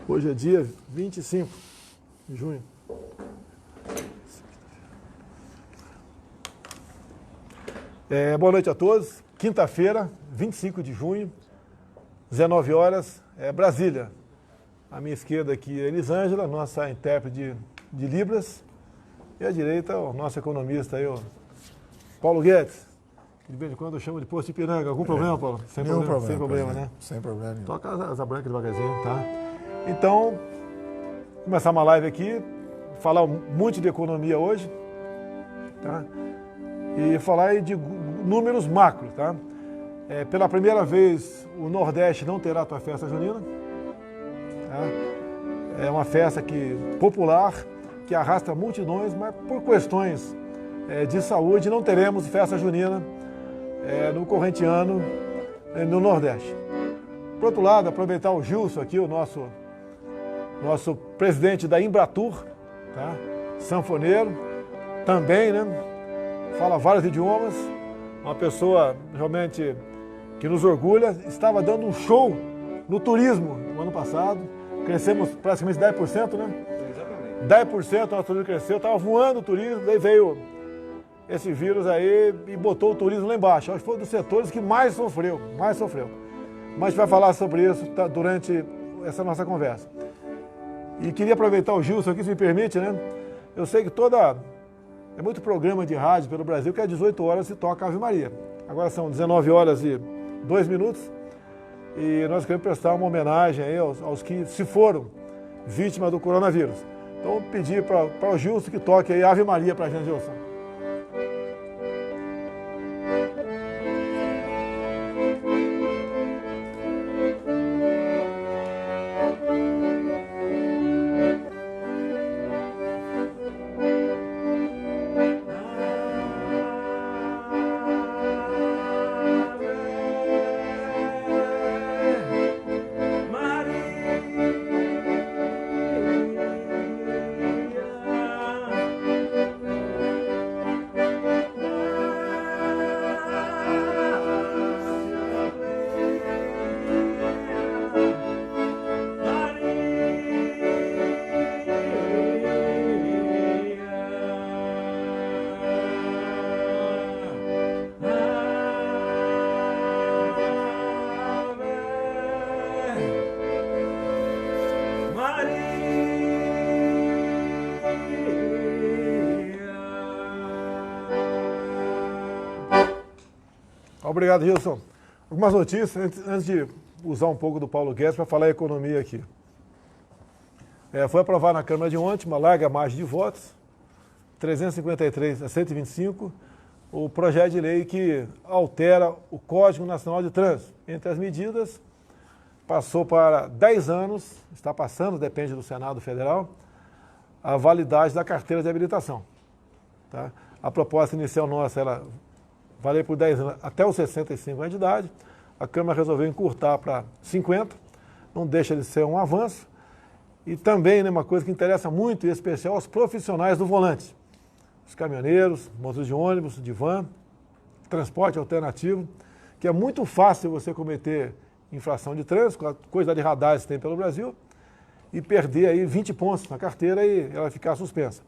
Hoje é dia 25 de junho. Boa noite a todos. Quinta-feira, 25 de junho, 19 horas, Brasília. À minha esquerda aqui é Elisângela, nossa intérprete de Libras. E à direita, o nosso economista aí, o Paulo Guedes. De vez em quando eu chamo de Posto Ipiranga. Algum problema, Paulo? Sem problema, sem problema, né? Sem problema nenhum. Toca as brancas devagarzinho, tá? Então, começar uma live aqui, falar muito de economia hoje, tá? E falar aí de números macro, tá? Pela primeira vez, o Nordeste não terá a sua festa junina. Tá? É uma festa popular, que arrasta multidões, mas por questões de saúde não teremos festa junina no corrente ano no Nordeste. Por outro lado, aproveitar o Gilson aqui, o nosso presidente da Embratur, tá? Sanfoneiro, também, né? Fala vários idiomas, uma pessoa realmente que nos orgulha, estava dando um show no turismo no ano passado, crescemos praticamente 10%, né? Exatamente. 10% o nosso turismo cresceu, estava voando o turismo, daí veio esse vírus aí e botou o turismo lá embaixo. Acho que foi um dos setores que mais sofreu. Mas a gente vai falar sobre isso durante essa nossa conversa. E queria aproveitar o Gilson aqui, se me permite, né? Eu sei que é muito programa de rádio pelo Brasil que às 18 horas se toca Ave Maria. Agora são 19 horas e 2 minutos e nós queremos prestar uma homenagem aí aos que se foram vítimas do coronavírus. Então, vou pedir para o Gilson que toque aí Ave Maria para a gente, Gilson. Obrigado, Gilson. Algumas notícias, antes de usar um pouco do Paulo Guedes para falar economia aqui. Foi aprovado na Câmara de ontem, uma larga margem de votos, 353 a 125, o projeto de lei que altera o Código Nacional de Trânsito. Entre as medidas, passou para 10 anos, está passando, depende do Senado Federal, a validade da carteira de habilitação. Tá? A proposta inicial nossa era valer por 10 anos até os 65 anos de idade. A Câmara resolveu encurtar para 50, não deixa de ser um avanço. E também, né, uma coisa que interessa muito, em especial, aos profissionais do volante. Os caminhoneiros, motoristas de ônibus, de van, transporte alternativo, que é muito fácil você cometer infração de trânsito, com a quantidade de radares que tem pelo Brasil, e perder aí 20 pontos na carteira e ela ficar suspensa.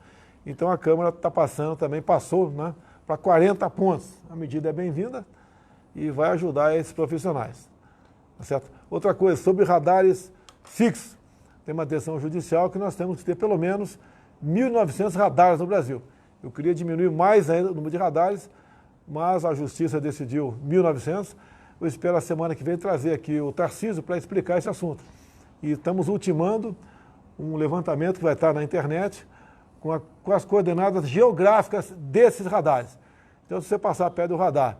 Então a Câmara está passando também, passou, né, para 40 pontos. A medida é bem-vinda e vai ajudar esses profissionais. Tá certo? Outra coisa, sobre radares fixos. Tem uma decisão judicial que nós temos que ter pelo menos 1.900 radares no Brasil. Eu queria diminuir mais ainda o número de radares, mas a Justiça decidiu 1.900. Eu espero a semana que vem trazer aqui o Tarcísio para explicar esse assunto. E estamos ultimando um levantamento que vai estar na internet, com as coordenadas geográficas desses radares. Então, se você passar perto do radar,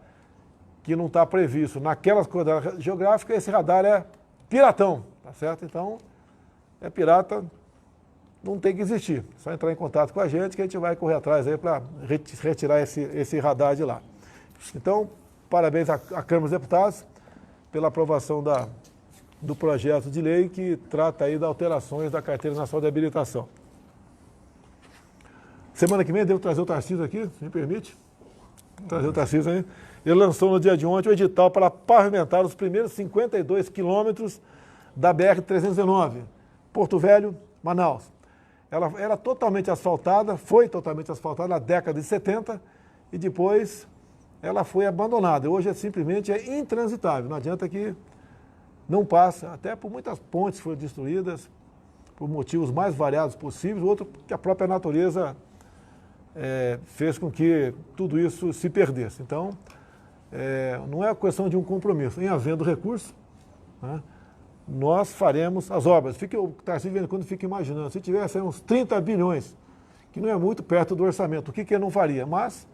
que não está previsto naquelas coordenadas geográficas, esse radar é piratão, tá certo? Então, é pirata, não tem que existir. É só entrar em contato com a gente que a gente vai correr atrás aí para retirar esse radar de lá. Então, parabéns à Câmara dos Deputados pela aprovação do projeto de lei que trata aí das alterações da Carteira Nacional de Habilitação. Semana que vem eu devo trazer o Tarcísio aqui, se me permite. Trazer o Tarcísio aí. Ele lançou no dia de ontem o edital para pavimentar os primeiros 52 quilômetros da BR-319, Porto Velho, Manaus. Ela era totalmente asfaltada, foi totalmente asfaltada na década de 70 e depois ela foi abandonada. Hoje simplesmente é intransitável, não adianta que não passa, até por muitas pontes foram destruídas, por motivos mais variados possíveis, outro que a própria natureza fez com que tudo isso se perdesse. Então, não é questão de um compromisso. Em havendo recurso, né, nós faremos as obras. O Tarcísio, quando fica imaginando, se tivesse uns 30 bilhões, que não é muito perto do orçamento, o que ele não faria? Mas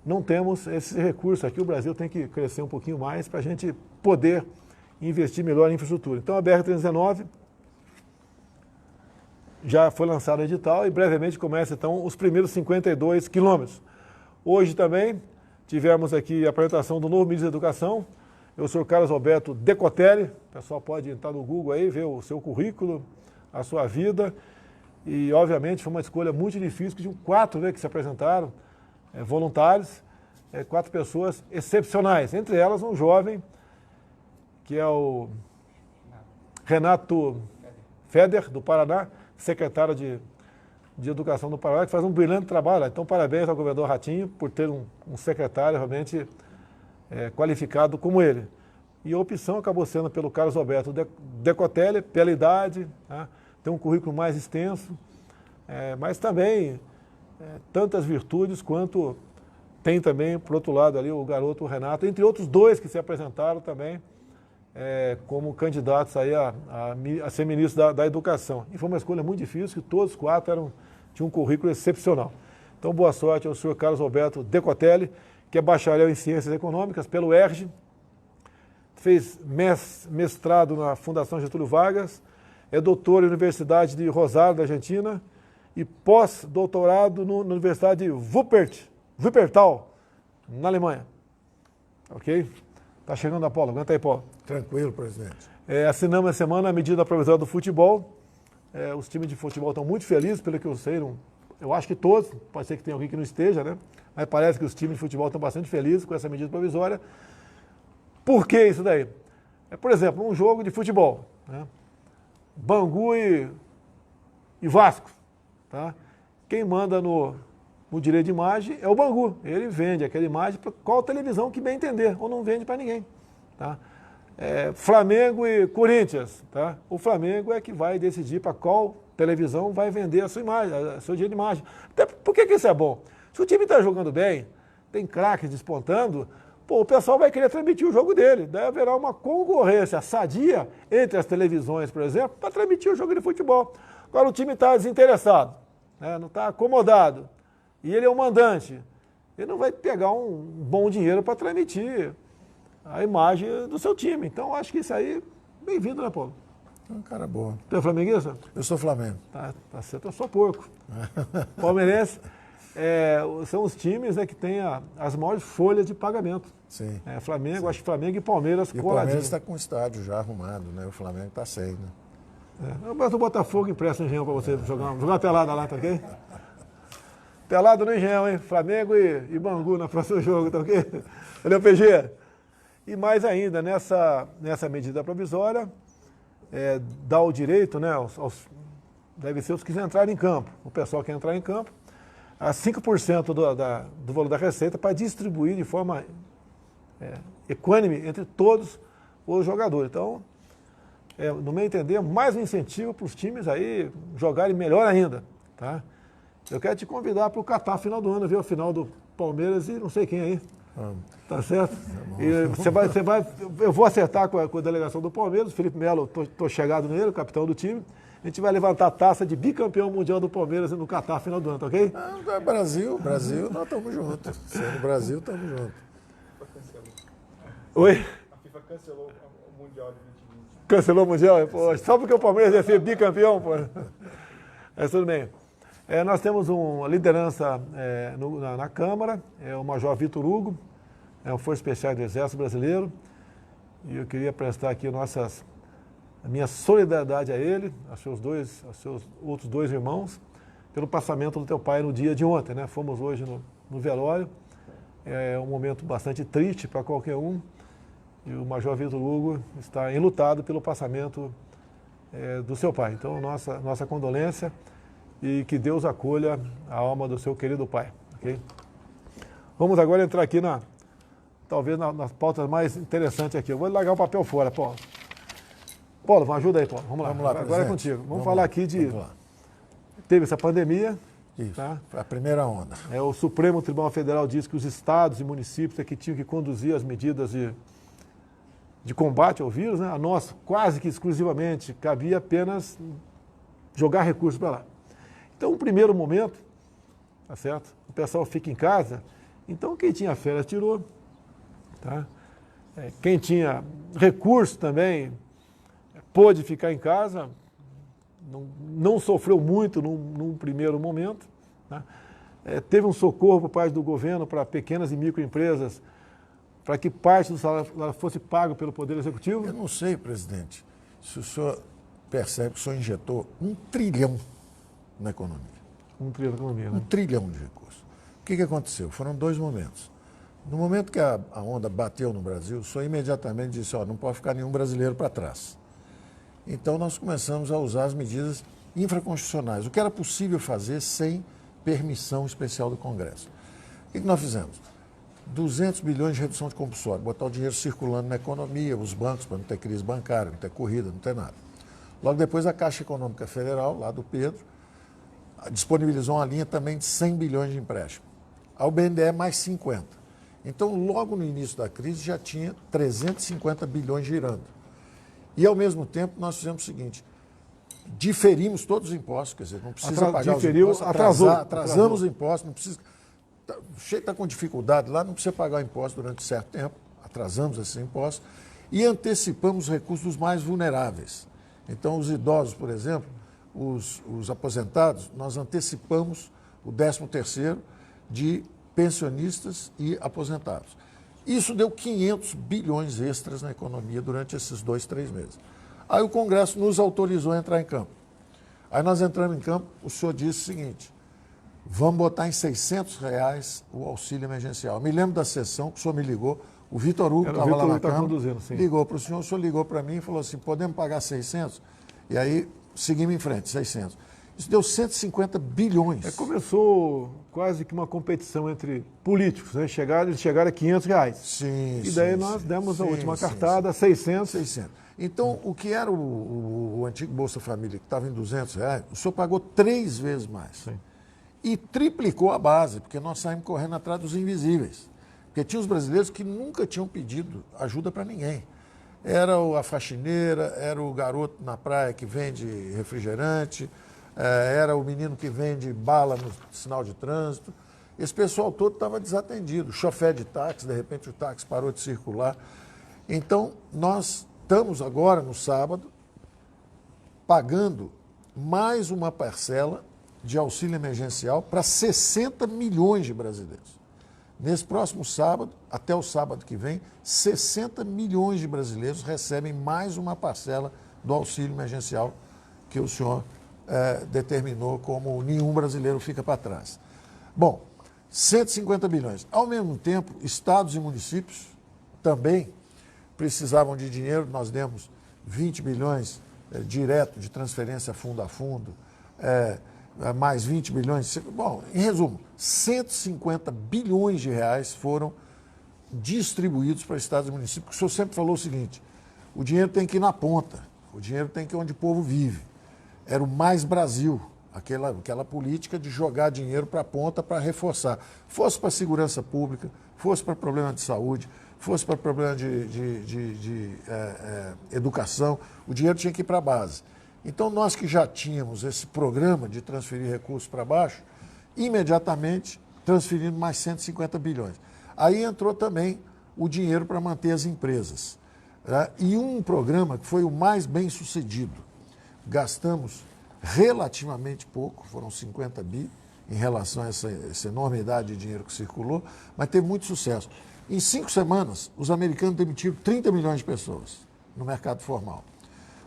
não temos esse recurso aqui, o Brasil tem que crescer um pouquinho mais para a gente poder investir melhor em infraestrutura. Então, a BR-319 já foi lançado o edital e brevemente começa, então, os primeiros 52 quilômetros. Hoje também tivemos aqui a apresentação do novo ministro da Educação, o senhor Carlos Alberto Decotelli. O pessoal pode entrar no Google aí, ver o seu currículo, a sua vida. E, obviamente, foi uma escolha muito difícil, tinham 4 que se apresentaram, voluntários, 4 pessoas excepcionais. Entre elas, um jovem, que é o Renato Feder, do Paraná, secretário de Educação do Paraná, que faz um brilhante trabalho. Então, parabéns ao governador Ratinho por ter um secretário realmente qualificado como ele. E a opção acabou sendo pelo Carlos Alberto Decotelli, pela idade, né? Tem um currículo mais extenso, mas também tantas virtudes quanto tem também, por outro lado, ali o garoto Renato, entre outros 2 que se apresentaram também como candidatos aí a ser ministro da Educação. E foi uma escolha muito difícil, que todos 4 tinham um currículo excepcional. Então, boa sorte ao senhor Carlos Alberto Decotelli, que é bacharel em Ciências Econômicas pelo ERJ, fez mestrado na Fundação Getúlio Vargas, é doutor na Universidade de Rosário, da Argentina, e pós-doutorado na Universidade de Wuppertal, na Alemanha. Ok? Está chegando, Paulo. Aguenta aí, Paulo. Tranquilo, presidente. Assinamos essa semana a medida provisória do futebol. Os times de futebol estão muito felizes, pelo que eu sei. Eu acho que todos, pode ser que tenha alguém que não esteja, né? Mas parece que os times de futebol estão bastante felizes com essa medida provisória. Por que isso daí? Por exemplo, um jogo de futebol, né? Bangu e Vasco. Tá? Quem manda no direito de imagem é o Bangu. Ele vende aquela imagem para qual televisão que bem entender, ou não vende para ninguém. Tá? Flamengo e Corinthians. Tá? O Flamengo é que vai decidir para qual televisão vai vender a sua imagem, a seu direito de imagem. Até por que isso é bom? Se o time está jogando bem, tem craques despontando, o pessoal vai querer transmitir o jogo dele. Daí haverá uma concorrência sadia entre as televisões, por exemplo, para transmitir o jogo de futebol. Agora o time está desinteressado, né? Não está acomodado, e ele é o mandante. Ele não vai pegar um bom dinheiro para transmitir a imagem do seu time. Então, acho que isso aí, bem-vindo, né, Paulo? É um cara bom. Tu é flamenguista? Eu sou Flamengo. Tá certo, eu sou porco. Palmeirense. São os times que têm as maiores folhas de pagamento. Sim. Flamengo, sim. Acho que Flamengo e Palmeiras coladinho. O Palmeiras está com o estádio já arrumado, né? O Flamengo está sem, né? Mas o Botafogo empresta o Engenhão para você jogar uma pelada lá, tá ok? Pelada no Engenhão, hein? Flamengo e Bangu no próximo jogo, tá ok? Valeu, PG. E mais ainda, nessa medida provisória, dá o direito, né, deve ser os que entrarem em campo, o pessoal que entrar em campo, a 5% do valor da receita para distribuir de forma equânime entre todos os jogadores. Então, no meu entender, mais um incentivo para os times aí jogarem melhor ainda. Tá? Eu quero te convidar para o Catar final do ano, ver o final do Palmeiras e não sei quem aí. Tá certo? E você vai, eu vou acertar com a delegação do Palmeiras, o Felipe Melo, estou chegado nele, o capitão do time. A gente vai levantar a taça de bicampeão mundial do Palmeiras no Catar final do ano, tá ok? Brasil, nós estamos juntos. Sendo Brasil, estamos juntos. Oi? A FIFA cancelou o Mundial de 2020. Cancelou o Mundial? Pô, só porque o Palmeiras ia ser bicampeão, pô. Mas tudo bem. Nós temos uma liderança na Câmara, o Major Vitor Hugo, um Força Especial do Exército Brasileiro, e eu queria prestar aqui a minha solidariedade a ele, aos seus outros 2 irmãos, pelo passamento do teu pai no dia de ontem, né? Fomos hoje no velório, É um momento bastante triste para qualquer um. E o Major Vitor Hugo está enlutado pelo passamento do seu pai. Então, nossa condolência e que Deus acolha a alma do seu querido pai. Okay? Vamos agora entrar aqui talvez nas pautas mais interessantes aqui. Eu vou largar o papel fora, Paulo. Paulo, ajuda aí, Paulo. Vamos lá agora presidente. é contigo. Vamos falar aqui de... Vamos lá. Teve essa pandemia. Isso, tá? foi a primeira onda. O Supremo Tribunal Federal diz que os estados e municípios é que tinham que conduzir as medidas de combate ao vírus, né? A nós, quase que exclusivamente, cabia apenas jogar recursos para lá. Então, no primeiro momento, tá certo? O pessoal fica em casa, então quem tinha férias tirou, tá? Quem tinha recurso também pôde ficar em casa, não sofreu muito num primeiro momento, tá? Teve um socorro por parte do governo para pequenas e microempresas, para que parte do salário fosse pago pelo Poder Executivo? Eu não sei, presidente, se o senhor percebe que o senhor injetou 1 trilhão na economia. 1 trilhão na economia, né? 1 trilhão de recursos. O que aconteceu? Foram 2 momentos. No momento que a onda bateu no Brasil, o senhor imediatamente disse, não pode ficar nenhum brasileiro para trás. Então, nós começamos a usar as medidas infraconstitucionais, o que era possível fazer sem permissão especial do Congresso. O que nós fizemos? 200 bilhões de redução de compulsório, botar o dinheiro circulando na economia, os bancos, para não ter crise bancária, não ter corrida, não ter nada. Logo depois, a Caixa Econômica Federal, lá do Pedro, disponibilizou uma linha também de 100 bilhões de empréstimo. Ao BNDE, mais 50. Então, logo no início da crise, já tinha 350 bilhões girando. E, ao mesmo tempo, nós fizemos o seguinte, diferimos todos os impostos, quer dizer, não precisa pagar os impostos, atrasamos os impostos, não precisa... Está com dificuldade lá, não precisa pagar o imposto durante certo tempo, atrasamos esses impostos e antecipamos os recursos dos mais vulneráveis. Então, os idosos, por exemplo, os aposentados, nós antecipamos o 13º de pensionistas e aposentados. Isso deu 500 bilhões extras na economia durante esses 2, 3 meses. Aí o Congresso nos autorizou a entrar em campo. Aí nós entramos em campo, o senhor disse o seguinte, vamos botar em R$600 o auxílio emergencial. Eu me lembro da sessão que o senhor me ligou, o Vitor Hugo estava lá na Câmara, ligou para o senhor ligou para mim e falou assim, podemos pagar 600? E aí seguimos em frente, 600. Isso deu 150 bilhões. Começou quase que uma competição entre políticos, né? Eles chegaram a R$500. Sim, e daí nós demos a última cartada, 600. Então, o que era o antigo Bolsa Família, que estava em R$200, o senhor pagou 3 vezes mais. Sim. E triplicou a base, porque nós saímos correndo atrás dos invisíveis. Porque tinha os brasileiros que nunca tinham pedido ajuda para ninguém. Era a faxineira, era o garoto na praia que vende refrigerante, era o menino que vende bala no sinal de trânsito. Esse pessoal todo estava desatendido. Chofé de táxi, de repente o táxi parou de circular. Então, nós estamos agora, no sábado, pagando mais uma parcela de auxílio emergencial para 60 milhões de brasileiros. Nesse próximo sábado, até o sábado que vem, 60 milhões de brasileiros recebem mais uma parcela do auxílio emergencial que o senhor determinou como nenhum brasileiro fica para trás. Bom, 150 bilhões. Ao mesmo tempo, estados e municípios também precisavam de dinheiro, nós demos 20 bilhões direto de transferência fundo a fundo, mais 20 bilhões. Bom, em resumo, 150 bilhões de reais foram distribuídos para estados e municípios. O senhor sempre falou o seguinte, o dinheiro tem que ir na ponta, o dinheiro tem que ir onde o povo vive. Era o Mais Brasil, aquela política de jogar dinheiro para a ponta para reforçar. Fosse para a segurança pública, fosse para problema de saúde, fosse para problema de educação, o dinheiro tinha que ir para a base. Então, nós que já tínhamos esse programa de transferir recursos para baixo, imediatamente transferindo mais 150 bilhões. Aí entrou também o dinheiro para manter as empresas. Né? E um programa que foi o mais bem sucedido. Gastamos relativamente pouco, foram 50 bi, em relação a essa enormidade de dinheiro que circulou, mas teve muito sucesso. Em 5 semanas, os americanos demitiram 30 milhões de pessoas no mercado formal.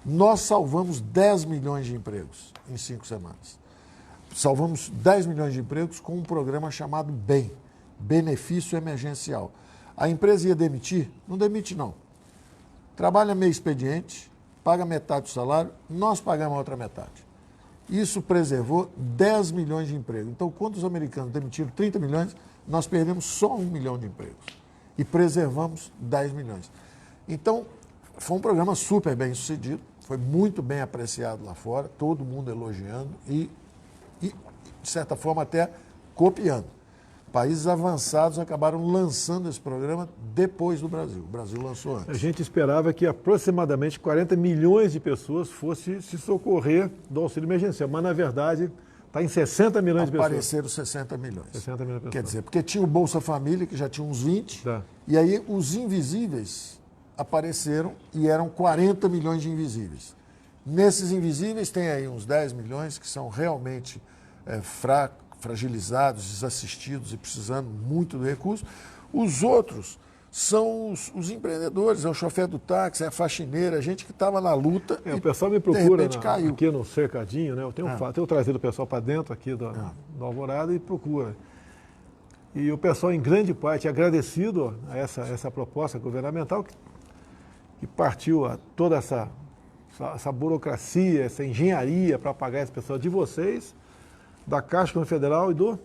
Nós salvamos 10 milhões de empregos em 5 semanas. Salvamos 10 milhões de empregos com um programa chamado BEM, benefício emergencial. A empresa ia demitir? Não demite, não. Trabalha meio expediente, paga metade do salário, nós pagamos a outra metade. Isso preservou 10 milhões de empregos. Então, quando os americanos demitiram 30 milhões, nós perdemos só 1 milhão de empregos. E preservamos 10 milhões. Então, foi um programa super bem sucedido, foi muito bem apreciado lá fora, todo mundo elogiando e de certa forma, até copiando. Países avançados acabaram lançando esse programa depois do Brasil. O Brasil lançou antes. A gente esperava que aproximadamente 40 milhões de pessoas fossem se socorrer do auxílio emergencial, mas, na verdade, está em 60 milhões de pessoas. Apareceram 60 milhões. 60 milhões de pessoas. Quer dizer, porque tinha o Bolsa Família, que já tinha uns 20, Tá. e aí os invisíveis apareceram e eram 40 milhões de invisíveis. Nesses invisíveis tem aí uns 10 milhões que são realmente fragilizados, desassistidos e precisando muito do recurso. Os outros são os empreendedores, é o chofer do táxi, é a faxineira, a gente que estava na luta O e pessoal me de procura repente caiu. aqui no cercadinho, né? Eu tenho trazido o pessoal para dentro aqui do Alvorada e procura. E o pessoal, em grande parte, é agradecido a essa proposta governamental que partiu a toda essa burocracia, essa engenharia para pagar esse pessoal de vocês, da Caixa Econômica Federal e do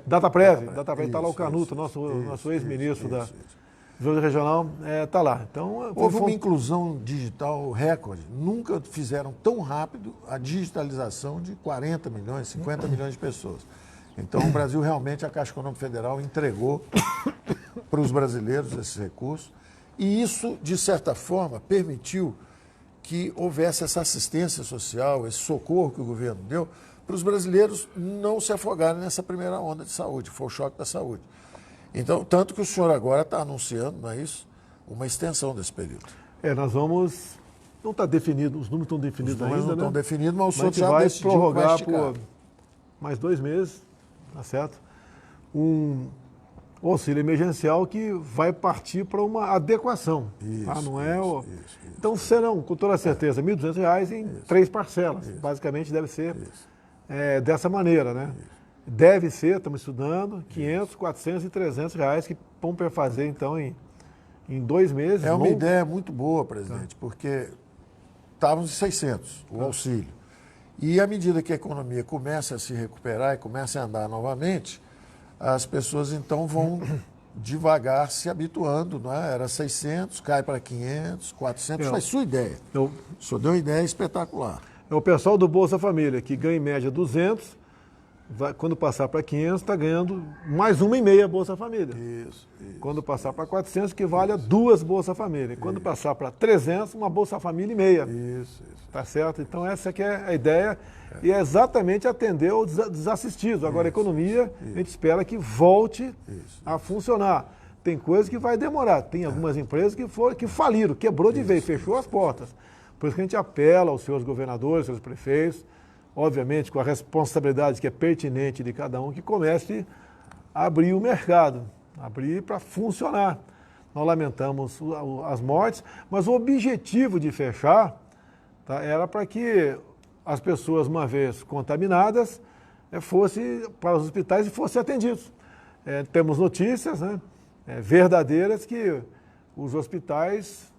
Dataprev. Dataprev está lá o Canuto, nosso ex-ministro da Desenvolvimento Regional, está lá. Então, houve uma inclusão digital recorde. Nunca fizeram tão rápido a digitalização de 40 milhões, 50 milhões de pessoas. Então, o Brasil realmente, a Caixa Econômica Federal entregou para os brasileiros esses recursos. E isso, de certa forma, permitiu que houvesse essa assistência social, esse socorro que o governo deu, para os brasileiros não se afogarem nessa primeira onda de saúde, foi o choque da saúde. Então, tanto que o senhor agora está anunciando, não é isso, uma extensão desse período. Nós vamos... Não está definido, os números estão definidos ainda, não estão definidos, mas o senhor mas já vai decidiu prorrogar que vai esticar. por mais 2 meses, tá certo? Um auxílio emergencial que vai partir para uma adequação. Tá? Não é Então, serão, com toda certeza, R$ 1.200 em 3 parcelas. Basicamente, deve ser dessa maneira, né? Deve ser, estamos estudando, 500, 400 e 300 reais que vão fazer, então, em 2 meses. É uma ideia muito boa, presidente, porque estávamos em 600, o auxílio. E à medida que a economia começa a se recuperar e começa a andar novamente, as pessoas então vão devagar se habituando, não é? Era 600, cai para 500, 400, foi sua ideia. O senhor deu uma ideia espetacular. É o pessoal do Bolsa Família, que ganha em média 200, quando passar para 500, está ganhando mais 1,5 Bolsa Família. Isso. Quando passar para 400, equivale a 2 Bolsa Família. Quando passar para 300, uma Bolsa Família e meia. Isso. Tá certo? Então, essa que é a ideia. E é exatamente atender aos desassistidos. Agora, a economia, a gente espera que volte a funcionar. Tem coisas que vai demorar. Tem algumas empresas que faliram, quebrou de vez, fechou as portas. Por isso que a gente apela aos seus governadores, aos seus prefeitos, obviamente com a responsabilidade que é pertinente de cada um, que comece a abrir o mercado, abrir para funcionar. Nós lamentamos as mortes, mas o objetivo de fechar era para que as pessoas, uma vez contaminadas, fossem para os hospitais e fossem atendidos. Temos notícias verdadeiras que os hospitais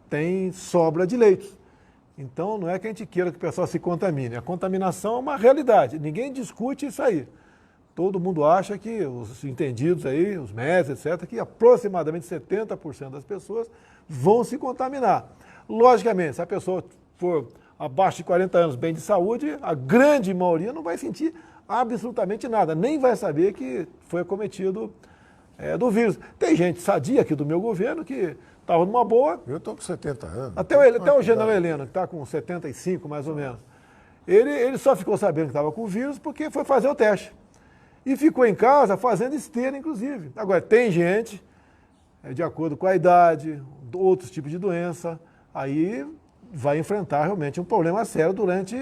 têm sobra de leitos. Então, não é que a gente queira que o pessoal se contamine. A contaminação é uma realidade. Ninguém discute isso aí. Todo mundo acha que os entendidos aí, os médicos, etc., que aproximadamente 70% das pessoas vão se contaminar. Logicamente, se a pessoa for abaixo de 40 anos, bem de saúde, a grande maioria não vai sentir absolutamente nada, nem vai saber que foi acometido do vírus. Tem gente sadia aqui do meu governo que estava numa boa. Eu estou com 70 anos. Até o general Heleno, que está com 75 mais ou menos. Ele só ficou sabendo que estava com o vírus porque foi fazer o teste. E ficou em casa fazendo esteira, inclusive. Agora, tem gente, de acordo com a idade, outros tipos de doença, aí vai enfrentar realmente um problema sério durante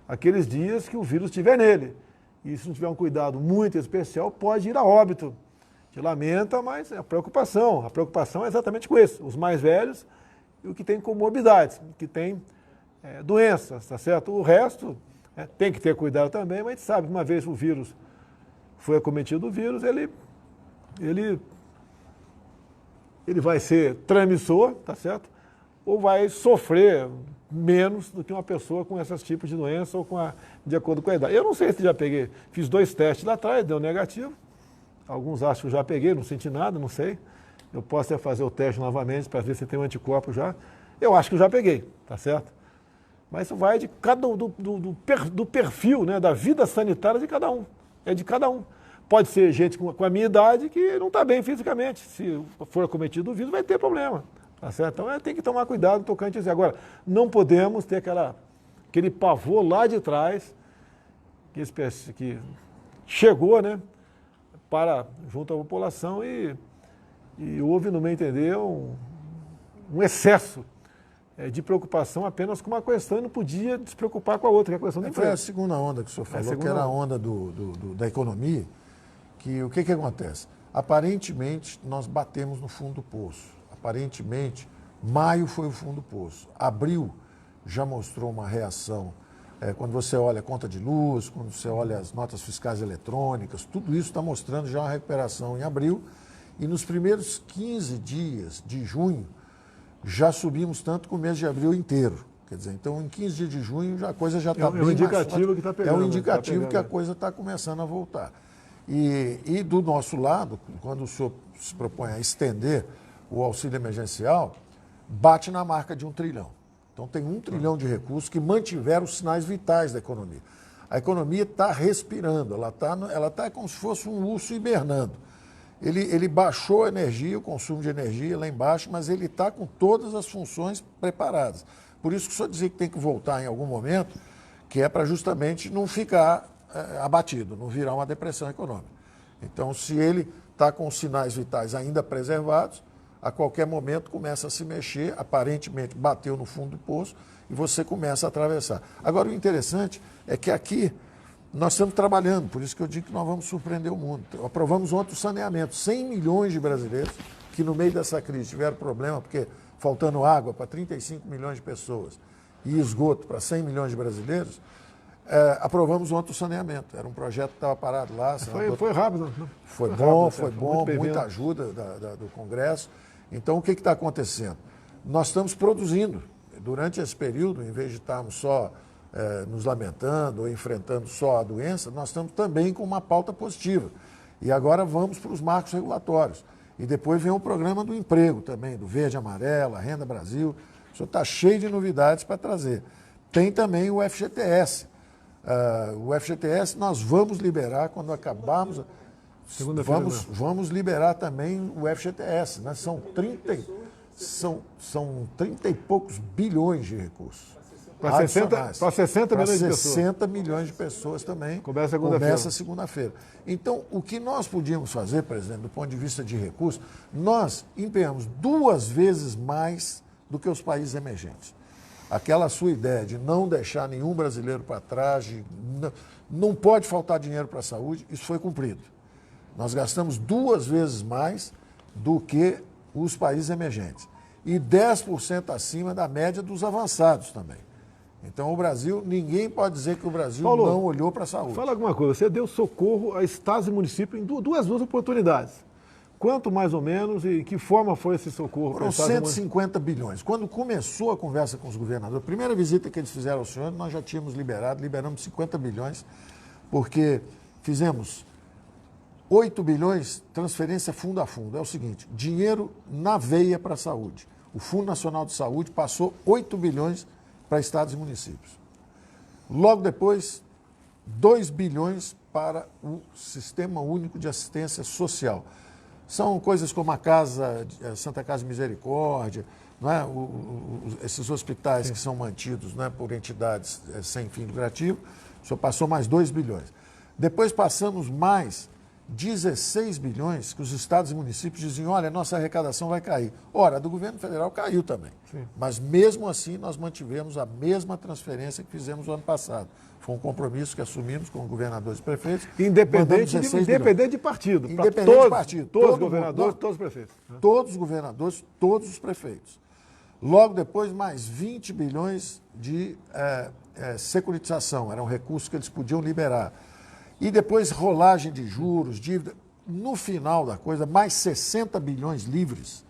aqueles dias que o vírus estiver nele. E se não tiver um cuidado muito especial, pode ir a óbito. A gente lamenta, mas é a preocupação é exatamente com isso, os mais velhos e o que tem comorbidades, que tem doenças, tá certo? O resto tem que ter cuidado também, mas a gente sabe que uma vez o vírus foi acometido do vírus, ele vai ser transmissor, tá certo? Ou vai sofrer menos do que uma pessoa com esses tipos de doença ou de acordo com a idade. Eu não sei se já peguei, fiz 2 testes lá atrás, deu negativo. Alguns acham que eu já peguei, não senti nada, não sei. Eu posso até fazer o teste novamente para ver se tem um anticorpo já. Eu acho que eu já peguei, tá certo? Mas isso vai de cada um, do perfil, né, da vida sanitária de cada um. É de cada um. Pode ser gente com a minha idade que não está bem fisicamente. Se for acometido do vírus, vai ter problema. Tá certo? Então tem que tomar cuidado no tocante a isso. Agora, não podemos ter aquele pavor lá de trás que chegou, né, junto à população e houve, no meu entender, um excesso de preocupação apenas com uma questão e não podia se preocupar com a outra, que é a questão do emprego. Foi a segunda onda que o senhor falou, que era a onda da economia, que o que acontece? Aparentemente, nós batemos no fundo do poço. Aparentemente, maio foi o fundo do poço. Abril já mostrou uma reação. Quando você olha a conta de luz, quando você olha as notas fiscais eletrônicas, tudo isso está mostrando já uma recuperação em abril. E nos primeiros 15 dias de junho, já subimos tanto que o mês de abril inteiro. Quer dizer, então em 15 dias de junho a coisa já está bem mais forte. É um indicativo que está pegando. É um indicativo que a coisa está começando a voltar. E do nosso lado, quando o senhor se propõe a estender o auxílio emergencial, bate na marca de 1 trilhão. Então tem 1 trilhão de recursos que mantiveram os sinais vitais da economia. A economia está respirando, ela está como se fosse um urso hibernando. Ele baixou a energia, o consumo de energia lá embaixo, mas ele está com todas as funções preparadas. Por isso que o senhor dizia que tem que voltar em algum momento, que é para justamente não ficar abatido, não virar uma depressão econômica. Então, se ele está com os sinais vitais ainda preservados, a qualquer momento começa a se mexer, aparentemente bateu no fundo do poço e você começa a atravessar. Agora, o interessante é que aqui nós estamos trabalhando, por isso que eu digo que nós vamos surpreender o mundo. Aprovamos ontem o saneamento, 100 milhões de brasileiros que no meio dessa crise tiveram problema, porque faltando água para 35 milhões de pessoas e esgoto para 100 milhões de brasileiros, aprovamos ontem o saneamento. Era um projeto que estava parado lá. Foi rápido. Foi bom, muita ajuda do Congresso. Então, o que está acontecendo? Nós estamos produzindo. Durante esse período, em vez de estarmos só nos lamentando ou enfrentando só a doença, nós estamos também com uma pauta positiva. E agora vamos para os marcos regulatórios. E depois vem o programa do emprego também, do Verde e Amarelo, a Renda Brasil. O senhor está cheio de novidades para trazer. Tem também o FGTS. O FGTS nós vamos liberar quando acabarmos. Vamos liberar também o FGTS. Né? São 30 e poucos bilhões de recursos. Para 60 milhões de pessoas. 60 milhões de pessoas também. Começa segunda-feira. Então, o que nós podíamos fazer, presidente, do ponto de vista de recursos, nós empenhamos 2 vezes mais do que os países emergentes. Aquela sua ideia de não deixar nenhum brasileiro para trás, não pode faltar dinheiro para a saúde, isso foi cumprido. Nós gastamos 2 vezes mais do que os países emergentes. E 10% acima da média dos avançados também. Então, o Brasil, ninguém pode dizer que o Brasil Paulo, não olhou para a saúde. Fala alguma coisa, você deu socorro a estados e municípios em duas oportunidades. Quanto mais ou menos e que forma foi esse socorro? Foram 150 bilhões. Quando começou a conversa com os governadores, a primeira visita que eles fizeram ao senhor, nós já tínhamos liberamos 50 bilhões, porque fizemos 8 bilhões transferência fundo a fundo. É o seguinte, dinheiro na veia para a saúde. O Fundo Nacional de Saúde passou 8 bilhões para estados e municípios. Logo depois, 2 bilhões para o Sistema Único de Assistência Social. São coisas como a Santa Casa Misericórdia, não é? Esses hospitais que são mantidos, não é, por entidades sem fim lucrativo, só passou mais 2 bilhões. Depois passamos mais 16 bilhões que os estados e municípios diziam, olha, nossa arrecadação vai cair. Ora, a do governo federal caiu também. Sim. Mas mesmo assim nós mantivemos a mesma transferência que fizemos no ano passado. Foi um compromisso que assumimos com governadores e prefeitos. Independente de partido. Independente de partido. Todos os governadores, todos os prefeitos. Todos os governadores, todos os prefeitos. Logo depois, mais 20 bilhões de securitização. Eram recursos que eles podiam liberar. E depois rolagem de juros, dívida. No final da coisa, mais 60 bilhões livres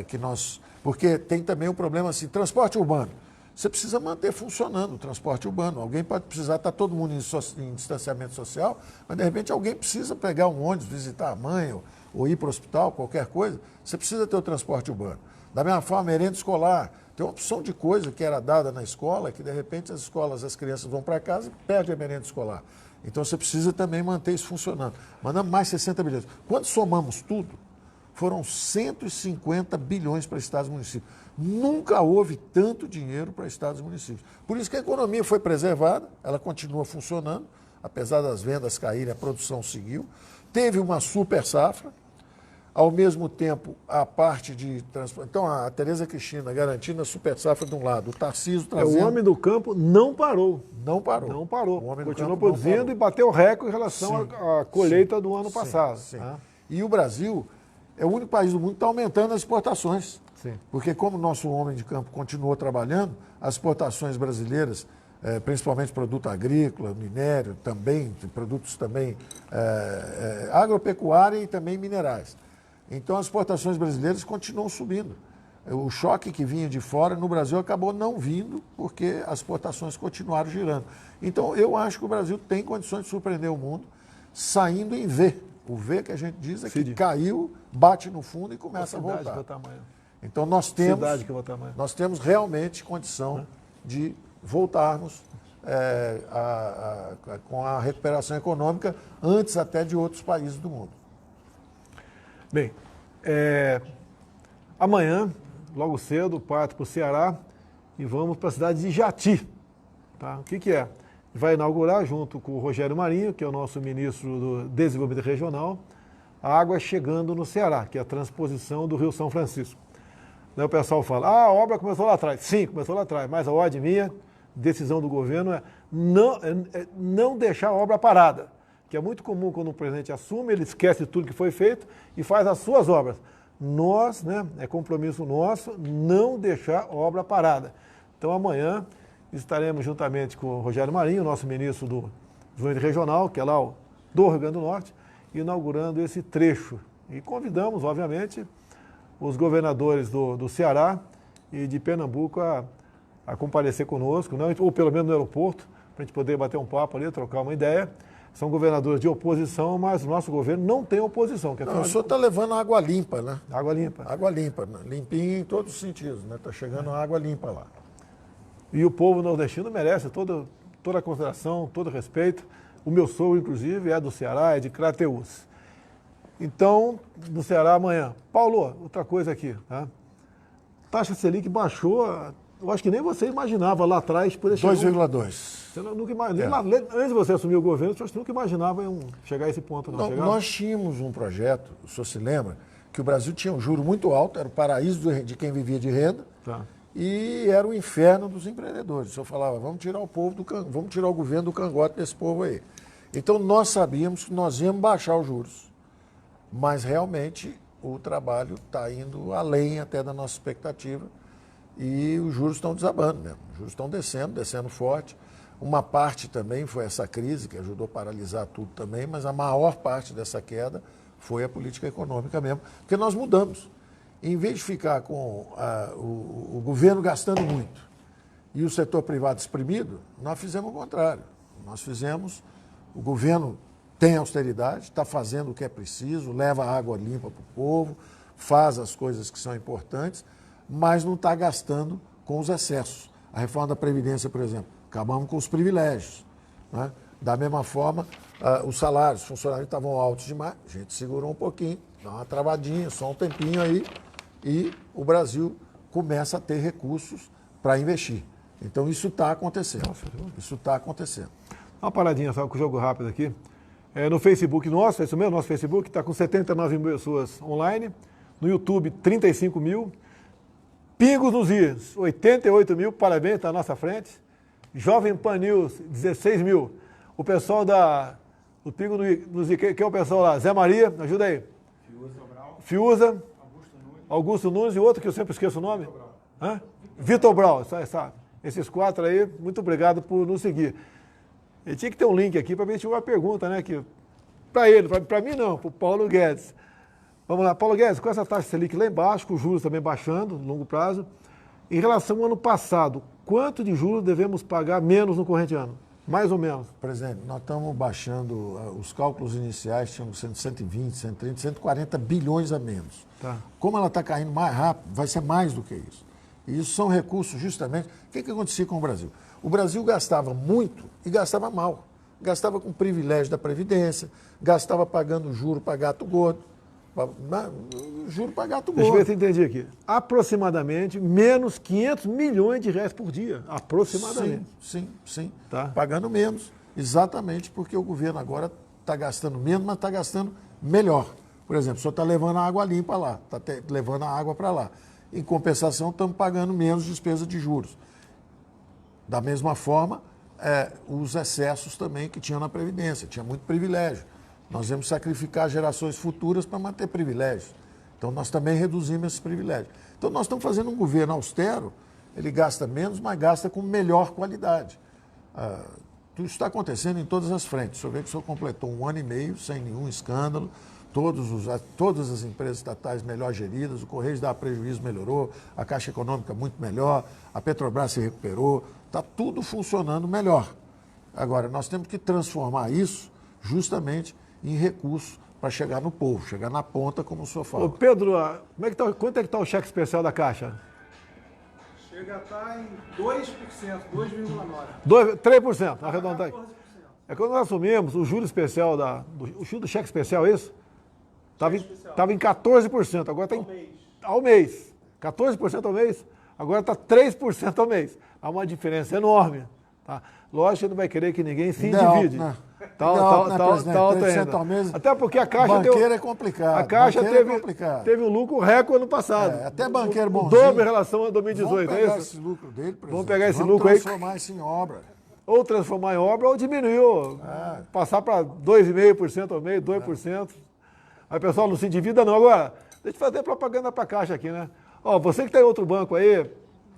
que nós... Porque tem também um problema assim, transporte urbano. Você precisa manter funcionando o transporte urbano. Alguém pode precisar, está todo mundo em distanciamento social, mas de repente alguém precisa pegar um ônibus, visitar a mãe ou ir para o hospital, qualquer coisa. Você precisa ter o transporte urbano. Da mesma forma, merenda escolar. Tem uma opção de coisa que era dada na escola, que de repente as crianças vão para casa e perdem a merenda escolar. Então você precisa também manter isso funcionando. Mandamos mais 60 bilhões. Quando somamos tudo, foram 150 bilhões para estados e municípios. Nunca houve tanto dinheiro para estados e municípios. Por isso que a economia foi preservada, ela continua funcionando, apesar das vendas caírem, a produção seguiu. Teve uma super safra, ao mesmo tempo a parte de transporte. Então a Tereza Cristina garantindo a super safra de um lado, o Tarcísio trazendo... O homem do campo não parou. Não parou. Não parou. O homem do continuou campo produzindo e bateu recorde em relação à colheita do ano passado. Sim. Tá? E o Brasil é o único país do mundo que está aumentando as exportações. Sim. Porque como o nosso homem de campo continuou trabalhando, as exportações brasileiras, principalmente produto agrícola, minério, também, produtos também agropecuária e também minerais. Então as exportações brasileiras continuam subindo. O choque que vinha de fora no Brasil acabou não vindo porque as exportações continuaram girando. Então eu acho que o Brasil tem condições de surpreender o mundo saindo em V. O V que a gente diz é que caiu, bate no fundo e começa a voltar. Então nós temos realmente condição de voltarmos com a recuperação econômica antes até de outros países do mundo. Bem, amanhã, logo cedo, parto para o Ceará e vamos para a cidade de Jati. Tá? O que é? Vai inaugurar, junto com o Rogério Marinho, que é o nosso ministro do Desenvolvimento Regional, a Água Chegando no Ceará, que é a transposição do Rio São Francisco. Daí o pessoal fala, a obra começou lá atrás. Sim, começou lá atrás, mas a ordem minha, decisão do governo é não deixar a obra parada, que é muito comum quando o presidente assume, ele esquece tudo que foi feito e faz as suas obras. Nós, é compromisso nosso, não deixar a obra parada. Então amanhã estaremos juntamente com o Rogério Marinho, nosso ministro do Desenvolvimento Regional, que é lá do Rio Grande do Norte, inaugurando esse trecho. E convidamos, obviamente, os governadores do Ceará e de Pernambuco a comparecer conosco, ou pelo menos no aeroporto, para a gente poder bater um papo ali, trocar uma ideia. São governadores de oposição, mas o nosso governo não tem oposição. O senhor está levando água limpa, né? Água limpa. Água limpa, né? Limpinha em todos os sentidos, né? Está chegando água limpa lá. E o povo nordestino merece toda a consideração, todo o respeito. O meu sogro, inclusive, é do Ceará, é de Crateús. Então, no Ceará amanhã. Paulo, outra coisa aqui. Tá? Taxa Selic baixou, eu acho que nem você imaginava lá atrás. 2,2. Você nunca imaginava. Antes de você assumir o governo, você nunca imaginava chegar a esse ponto. Não, nós tínhamos um projeto, o senhor se lembra, que o Brasil tinha um juro muito alto, era o paraíso de quem vivia de renda. Tá. E era o inferno dos empreendedores. O senhor falava, vamos tirar vamos tirar o governo do cangote desse povo aí. Então nós sabíamos que nós íamos baixar os juros. Mas realmente o trabalho está indo além até da nossa expectativa. E os juros estão desabando mesmo. Os juros estão descendo forte. Uma parte também foi essa crise que ajudou a paralisar tudo também, mas a maior parte dessa queda foi a política econômica mesmo, porque nós mudamos. Em vez de ficar com o governo gastando muito e o setor privado exprimido, nós fizemos o contrário. O governo tem austeridade, está fazendo o que é preciso, leva água limpa para o povo, faz as coisas que são importantes, mas não está gastando com os excessos. A reforma da Previdência, por exemplo, acabamos com os privilégios. Né? Da mesma forma, os salários, os funcionários estavam altos demais, a gente segurou um pouquinho, dá uma travadinha, só um tempinho aí, e o Brasil começa a ter recursos para investir. Então isso está acontecendo. Isso está acontecendo. Uma paradinha só com o jogo rápido aqui. No Facebook nosso, é isso mesmo, nosso Facebook está com 79 mil pessoas online, no YouTube 35 mil, Pingos nos Is, 88 mil, parabéns, está à nossa frente. Jovem Pan News, 16 mil. O pessoal do Pingo nos Is, que é o pessoal lá? Zé Maria, ajuda aí. Fiuza, Augusto Nunes e outro que eu sempre esqueço o nome. Vitor Brau. Esses 4 aí, muito obrigado por nos seguir. Ele tinha que ter um link aqui para ver se tinha uma pergunta, né? Para ele, para mim não, para o Paulo Guedes. Vamos lá, Paulo Guedes, com essa taxa Selic lá embaixo, com os juros também baixando no longo prazo, em relação ao ano passado, quanto de juros devemos pagar menos no corrente ano? Mais ou menos. Presidente, nós estamos baixando, os cálculos iniciais tinham sendo 120, 130, 140 bilhões a menos. Tá. Como ela está caindo mais rápido, vai ser mais do que isso. E isso são recursos justamente... O que acontecia com o Brasil? O Brasil gastava muito e gastava mal. Gastava com privilégio da Previdência, gastava pagando juro para gato gordo. Juro para gato gordo. Deixa eu ver se eu entendi aqui. Aproximadamente menos 500 milhões de reais por dia. Aproximadamente. Sim. Tá. Pagando menos. Exatamente porque o governo agora está gastando menos, mas está gastando melhor. Por exemplo, o senhor está levando a água limpa lá, está levando a água para lá. Em compensação, estamos pagando menos despesa de juros. Da mesma forma, os excessos também que tinha na Previdência. Tinha muito privilégio. Nós vamos sacrificar gerações futuras para manter privilégios. Então, nós também reduzimos esses privilégios. Então, nós estamos fazendo um governo austero, ele gasta menos, mas gasta com melhor qualidade. Tudo está acontecendo em todas as frentes. O senhor vê que o senhor completou 1 ano e meio sem nenhum escândalo, todas as empresas estatais melhor geridas, o Correios dá prejuízo, melhorou, a Caixa Econômica muito melhor, a Petrobras se recuperou, está tudo funcionando melhor. Agora, nós temos que transformar isso justamente em recursos para chegar no povo, chegar na ponta, como o senhor fala. Ô Pedro, quanto é que está o cheque especial da Caixa? Chega a estar em 2%, 2,9%. 3%, arredondar. 14%. É quando nós assumimos o juro especial, o juro do cheque especial, é isso? Estava em 14%, agora está ao mês. 14% ao mês, agora está 3% ao mês. Há uma diferença enorme. Tá? Lógico que não vai querer que ninguém se endivide. Até porque a Caixa... Banqueiro é complicado. A Caixa teve um lucro recorde ano passado. Até banqueiro bonzinho. O dobro em relação a 2018, vamos pegar esse lucro dele, presidente. Vamos pegar esse lucro aí. Transformar isso em obra. Ou transformar em obra ou diminuir, passar para 2,5% ao mês, 2%. Aí o pessoal não se endivida não. Agora, deixa eu fazer propaganda para a Caixa aqui, né? Ó, você que está em outro banco aí,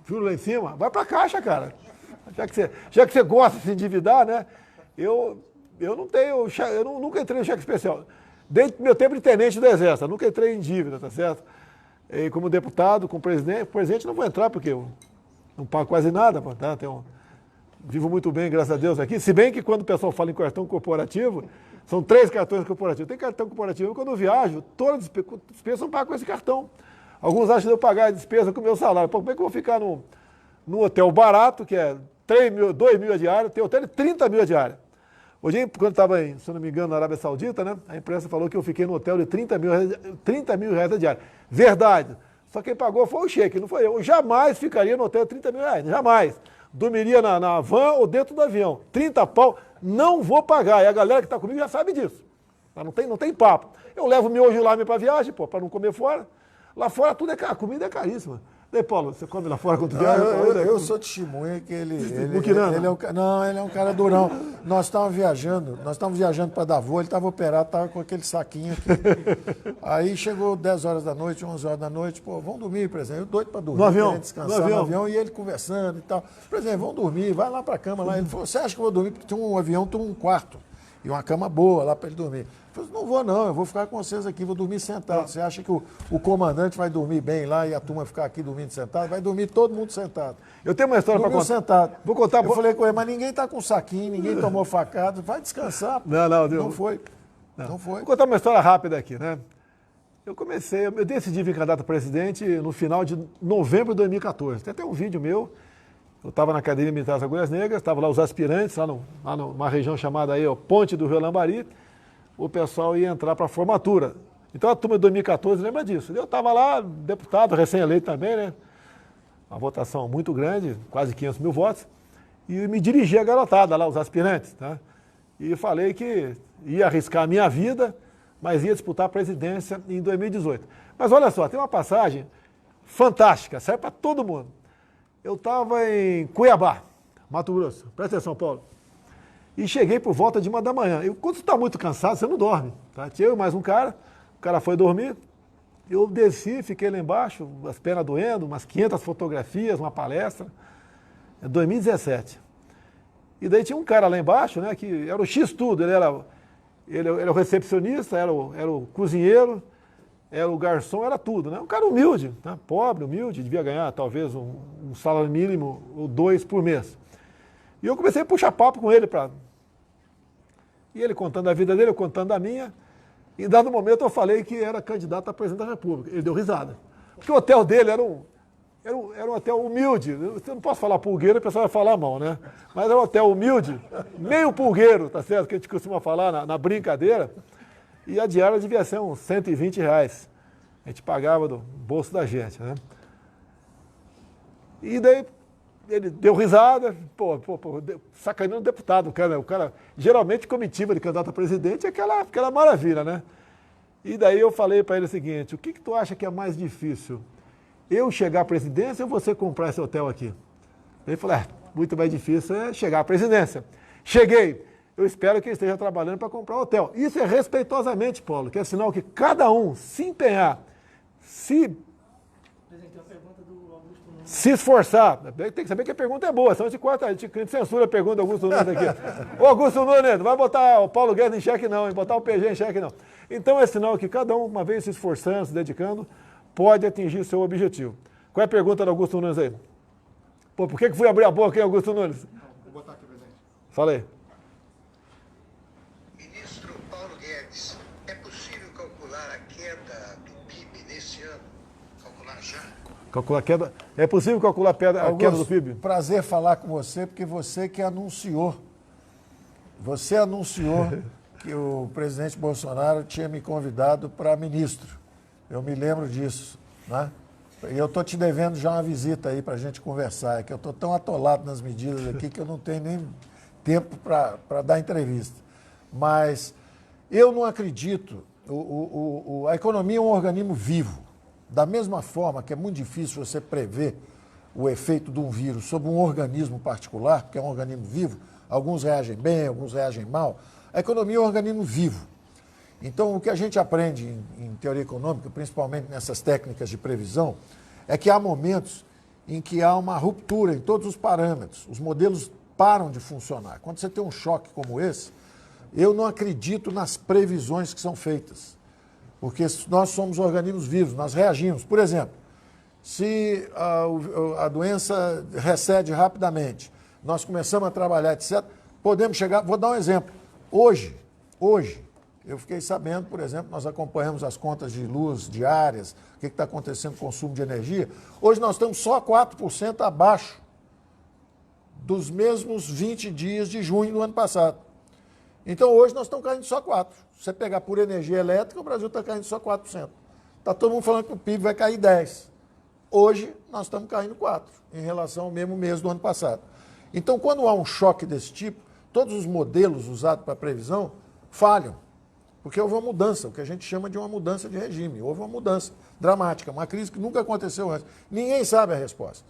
juro lá em cima, vai para a Caixa, cara. Já que você gosta de se endividar, né? Eu nunca entrei no cheque especial. Desde meu tempo de tenente do Exército, eu nunca entrei em dívida, tá certo? E como deputado, como presidente não vou entrar porque eu não pago quase nada, tá? Vivo muito bem, graças a Deus, aqui. Se bem que quando o pessoal fala em cartão corporativo, são 3 cartões corporativos. Tem cartão corporativo, quando eu viajo, todas as despesas são pagas com esse cartão. Alguns acham que eu pagar a despesa com o meu salário. Pô, como é que eu vou ficar num hotel barato, que é 2 mil a diária, tem hotel de 30 mil a diária. Hoje, quando estava, se eu não me engano, na Arábia Saudita, né, a imprensa falou que eu fiquei no hotel de 30 mil reais a diária. Verdade. Só quem pagou foi o cheque, não foi eu. Eu jamais ficaria no hotel de 30 mil reais, jamais. Dormiria na van ou dentro do avião. 30 pau, não vou pagar. E a galera que está comigo já sabe disso. Não tem papo. Eu levo miojo lá para viagem, para não comer fora. Lá fora tudo a comida é caríssima. Daí, Paulo, você come lá fora quando viaja? Eu sou testemunha que ele é um cara durão. Nós estávamos viajando para Davos, ele estava operado, estava com aquele saquinho aqui. Aí chegou 10 horas da noite, 11 horas da noite, pô, vamos dormir, presidente. Eu doido para dormir, no avião, descansar no avião, e ele conversando e tal. Presidente, vamos dormir, vai lá para a cama lá. Ele falou, você acha que eu vou dormir? Porque tem um avião, tem um quarto e uma cama boa lá para ele dormir. Eu falei, não vou não, eu vou ficar com vocês aqui, vou dormir sentado. Você acha que o comandante vai dormir bem lá e a turma ficar aqui dormindo sentado? Vai dormir todo mundo sentado. Eu tenho uma história para contar. Sentado. Vou contar. Eu falei com ele, mas ninguém está com saquinho, ninguém tomou facada, vai descansar. Não foi. Não foi. Vou contar uma história rápida aqui, né? Eu decidi vir candidato a presidente no final de novembro de 2014. Tem até um vídeo meu. Eu estava na Academia Militar das Agulhas Negras, estavam lá os aspirantes, lá numa região chamada aí, Ponte do Rio Lambari. O pessoal ia entrar para a formatura. Então a turma de 2014 lembra disso. Eu estava lá, deputado, recém-eleito também, né? Uma votação muito grande, quase 500 mil votos. E me dirigi à garotada lá, os aspirantes, tá? E falei que ia arriscar a minha vida, mas ia disputar a presidência em 2018. Mas olha só, tem uma passagem fantástica, serve para todo mundo. Eu estava em Cuiabá, Mato Grosso. Presta atenção, Paulo. E cheguei por volta de 1 da manhã. Quando você está muito cansado, você não dorme. Tá? Tinha eu e mais um cara, o cara foi dormir. Eu desci, fiquei lá embaixo, as pernas doendo, umas 500 fotografias, uma palestra. É 2017. E daí tinha um cara lá embaixo, né, que era o X tudo, ele era o recepcionista, era o cozinheiro, era o garçom, era tudo, né? Um cara humilde, né? Pobre, humilde, devia ganhar talvez um salário mínimo ou 2 por mês. E eu comecei a puxar papo com ele, e ele contando a vida dele, eu contando a minha. E em dado momento eu falei que era candidato a presidente da República. Ele deu risada. Porque o hotel dele era um hotel humilde. Eu não posso falar pulgueiro, o pessoal vai falar mal, né? Mas era um hotel humilde, meio pulgueiro, tá certo? Que a gente costuma falar na brincadeira. E a diária devia ser uns R$ 120. A gente pagava do bolso da gente, né? E daí ele deu risada, sacaneando o deputado, o cara geralmente comitiva de candidato a presidente é aquela maravilha, né? E daí eu falei para ele o seguinte, o que tu acha que é mais difícil? Eu chegar à presidência ou você comprar esse hotel aqui? Ele falou, muito mais difícil é chegar à presidência. Cheguei, eu espero que ele esteja trabalhando para comprar o hotel. Isso é respeitosamente, Paulo, que é sinal que cada um se empenhar, se esforçar. Tem que saber que a pergunta é boa, senão a gente censura a pergunta do Augusto Nunes aqui. Ô Augusto Nunes, não vai botar o Paulo Guedes em xeque não, botar o PG em xeque não. Então é sinal que cada um, uma vez se esforçando, se dedicando, pode atingir seu objetivo. Qual é a pergunta do Augusto Nunes aí? Por que fui abrir a boca, hein, Augusto Nunes? Vou botar aqui, presidente. Fala aí. Ministro Paulo Guedes, é possível calcular a queda do PIB nesse ano? Calcular já? Calcular a queda. É possível calcular a queda do PIB? Prazer falar com você, porque você que anunciou. Você anunciou que o presidente Bolsonaro tinha me convidado para ministro. Eu me lembro disso, né? E eu estou te devendo já uma visita aí para a gente conversar. É que eu estou tão atolado nas medidas aqui que eu não tenho nem tempo para dar entrevista. Mas eu não acredito. A economia é um organismo vivo. Da mesma forma que é muito difícil você prever o efeito de um vírus sobre um organismo particular, porque é um organismo vivo, alguns reagem bem, alguns reagem mal, a economia é um organismo vivo. Então, o que a gente aprende em teoria econômica, principalmente nessas técnicas de previsão, é que há momentos em que há uma ruptura em todos os parâmetros, os modelos param de funcionar. Quando você tem um choque como esse, eu não acredito nas previsões que são feitas. Porque nós somos organismos vivos, nós reagimos. Por exemplo, se a doença recede rapidamente, nós começamos a trabalhar, etc., podemos chegar... Vou dar um exemplo. Hoje, eu fiquei sabendo, por exemplo, nós acompanhamos as contas de luz diárias, o que está acontecendo com o consumo de energia. Hoje nós estamos só 4% abaixo dos mesmos 20 dias de junho do ano passado. Então, hoje nós estamos caindo só 4%. Se você pegar por energia elétrica, o Brasil está caindo só 4%. Está todo mundo falando que o PIB vai cair 10%. Hoje, nós estamos caindo 4% em relação ao mesmo mês do ano passado. Então, quando há um choque desse tipo, todos os modelos usados para previsão falham. Porque houve uma mudança, o que a gente chama de uma mudança de regime. Houve uma mudança dramática, uma crise que nunca aconteceu antes. Ninguém sabe a resposta.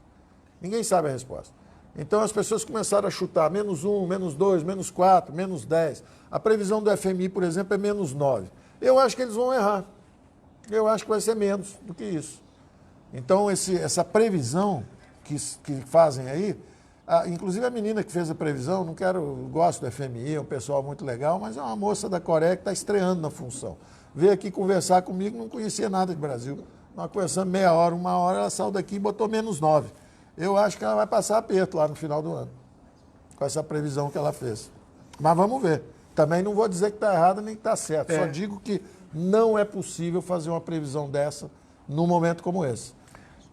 Ninguém sabe a resposta. Então as pessoas começaram a chutar -1, -2, -4, -10. A previsão do FMI, por exemplo, é -9. Eu acho que eles vão errar. Eu acho que vai ser menos do que isso. Então essa previsão que fazem aí, inclusive a menina que fez a previsão, gosto do FMI, é um pessoal muito legal, mas é uma moça da Coreia que está estreando na função. Veio aqui conversar comigo, não conhecia nada de Brasil. Nós conversamos meia hora, uma hora, ela saiu daqui e botou -9. Eu acho que ela vai passar aperto lá no final do ano, com essa previsão que ela fez. Mas vamos ver. Também não vou dizer que está errado nem que está certo. Só digo que não é possível fazer uma previsão dessa num momento como esse.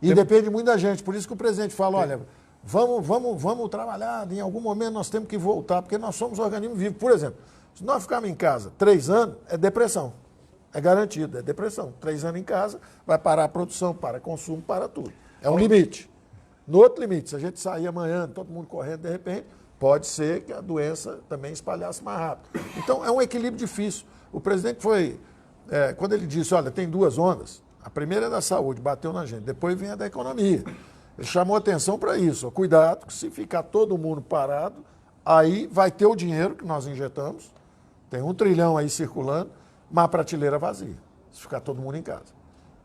E depende muito da gente. Por isso que o presidente fala, olha, vamos trabalhar, em algum momento nós temos que voltar, porque nós somos um organismo vivo. Por exemplo, se nós ficarmos em casa 3 anos, é depressão. É garantido, é depressão. 3 anos em casa, vai parar a produção, para consumo, para tudo. É um limite. No outro limite, se a gente sair amanhã, todo mundo correndo, de repente, pode ser que a doença também espalhasse mais rápido. Então, é um equilíbrio difícil. O presidente quando ele disse, olha, tem 2 ondas, a primeira é da saúde, bateu na gente, depois vem a da economia. Ele chamou atenção para isso. Cuidado, que se ficar todo mundo parado, aí vai ter o dinheiro que nós injetamos, tem 1 trilhão aí circulando, mas a prateleira vazia, se ficar todo mundo em casa.